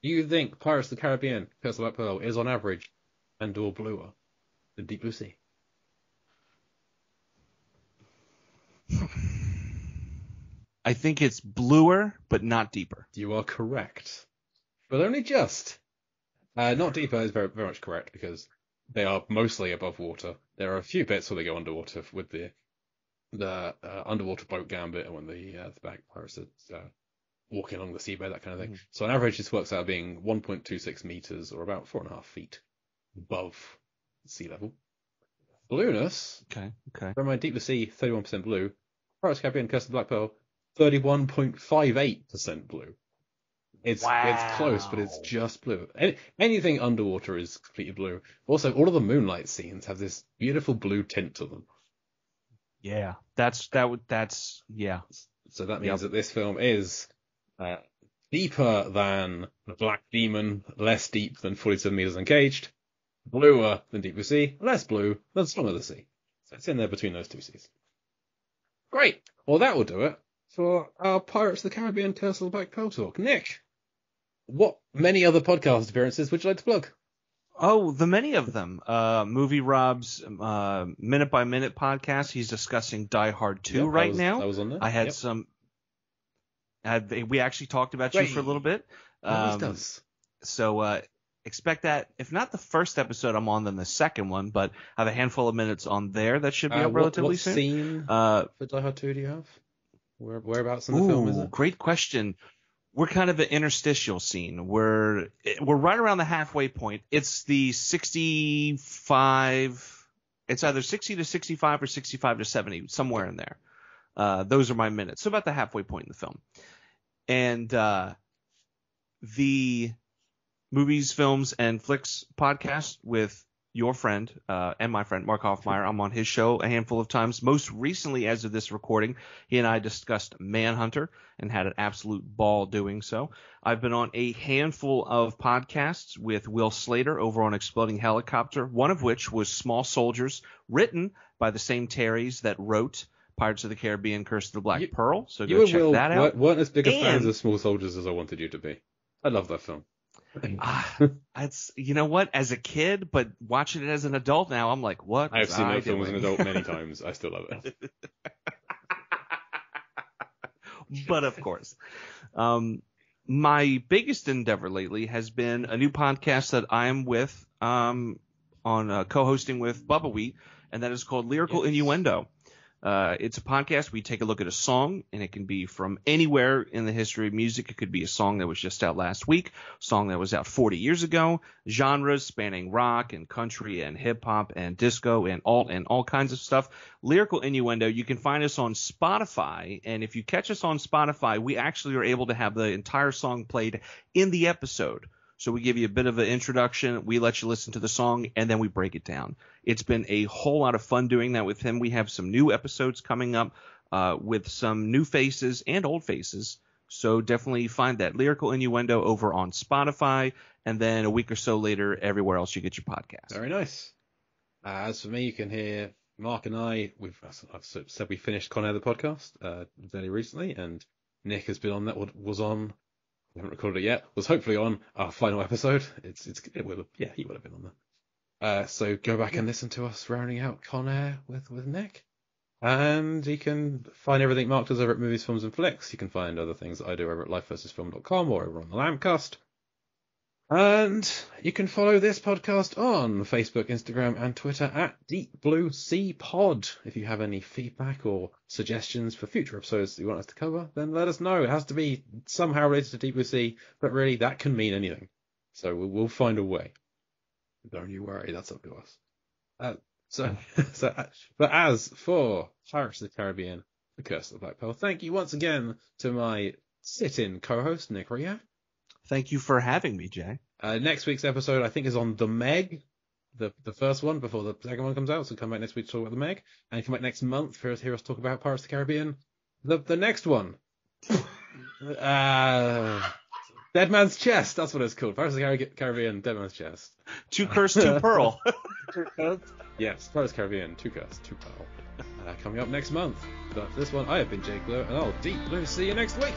Do you think Pirates of the Caribbean: Curse of the Black Pearl is on average and or bluer than Deep Blue Sea? I think it's bluer, but not deeper. You are correct, but only just. Not deeper is very, very much correct because they are mostly above water. There are a few bits where they go underwater with the underwater boat gambit and when the back pirates are walking along the seabed, that kind of thing. So on average, this works out being 1.26 meters or about 4.5 feet above sea level. Blueness. Okay. From my Deep Blue Sea, 31% blue. Pirates of the Caribbean: Curse of the Black Pearl, 31.58% blue. It's close, but it's just blue. Anything underwater is completely blue. Also, all of the moonlight scenes have this beautiful blue tint to them. Yeah, that's yeah. So that means that this film is deeper than The Black Demon, less deep than 47 Meters Uncaged, bluer than Deep Blue Sea, less blue than Song of the Sea. So it's in there between those two seas. Great. Well, that will do it for our Pirates of the Caribbean: Curse of the Black Pearl talk. Nick, what many other podcast appearances would you like to plug? Oh, the many of them. Movie Rob's Minute by Minute podcast. He's discussing Die Hard 2 now. I was on there. I had some. We actually talked about you for a little bit. Always does. So expect that. If not the first episode I'm on, then the second one. But I have a handful of minutes on there that should be up relatively soon. What scene for Die Hard 2 do you have? Whereabouts in the film is it? Great question. We're kind of an interstitial scene. We're right around the halfway point. It's the 65. It's either 60 to 65 or 65 to 70, somewhere in there. Those are my minutes. So about the halfway point in the film. And the Movies, Films, and Flicks podcast with your friend and my friend, Mark Hoffmeyer. I'm on his show a handful of times. Most recently, as of this recording, he and I discussed Manhunter and had an absolute ball doing so. I've been on a handful of podcasts with Will Slater over on Exploding Helicopter, one of which was Small Soldiers, written by the same Terrys that wrote Pirates of the Caribbean, Curse of the Black Pearl. So go check that out. Weren't as big a fans of Small Soldiers as I wanted you to be. I love that film. It's, you know what, as a kid, but watching it as an adult now, I'm like, what? I've seen that film as an adult many times. I still love it. But of course, my biggest endeavor lately has been a new podcast that I am with, on co-hosting with Bubba Wheat, and that is called Lyrical Innuendo. It's a podcast. We take a look at a song, and it can be from anywhere in the history of music. It could be a song that was just out last week, a song that was out 40 years ago, genres spanning rock and country and hip-hop and disco and alt and all kinds of stuff. Lyrical Innuendo, you can find us on Spotify, and if you catch us on Spotify, we actually are able to have the entire song played in the episode. So we give you a bit of an introduction, we let you listen to the song, and then we break it down. It's been a whole lot of fun doing that with him. We have some new episodes coming up with some new faces and old faces. So definitely find that Lyrical Innuendo over on Spotify, and then a week or so later, everywhere else you get your podcast. Very nice. As for me, you can hear Mark and I've said we finished Con Air the podcast very recently, and Nick has been on that, was on. We haven't recorded it yet. Was hopefully on our final episode. He would have been on there. So go back and listen to us rounding out Con Air with Nick. And you can find everything Mark does over at Movies, Films, and Flicks. You can find other things that I do over at lifeversusfilm.com or over on the Lampcast. And you can follow this podcast on Facebook, Instagram, and Twitter at Deep Blue Sea Pod. If you have any feedback or suggestions for future episodes that you want us to cover, then let us know. It has to be somehow related to Deep Blue Sea, but really that can mean anything. So we'll find a way. Don't you worry, that's up to us. But as for Pirates of the Caribbean, The Curse of the Black Pearl, thank you once again to my sit-in co-host, Nick Ria. Thank you for having me, Jay. Next week's episode, I think, is on The Meg, the first one before the second one comes out. So come back next week to talk about The Meg, and come back next month for hear us talk about Pirates of the Caribbean. The next one, Dead Man's Chest. That's what it's called. Pirates of the Caribbean, Dead Man's Chest. Two Curse, Two Pearl. Yes, Pirates of the Caribbean, Two Curse, Two Pearl. Coming up next month. But for this one, I have been Jake Blue, and I'll Deep Blue see you next week.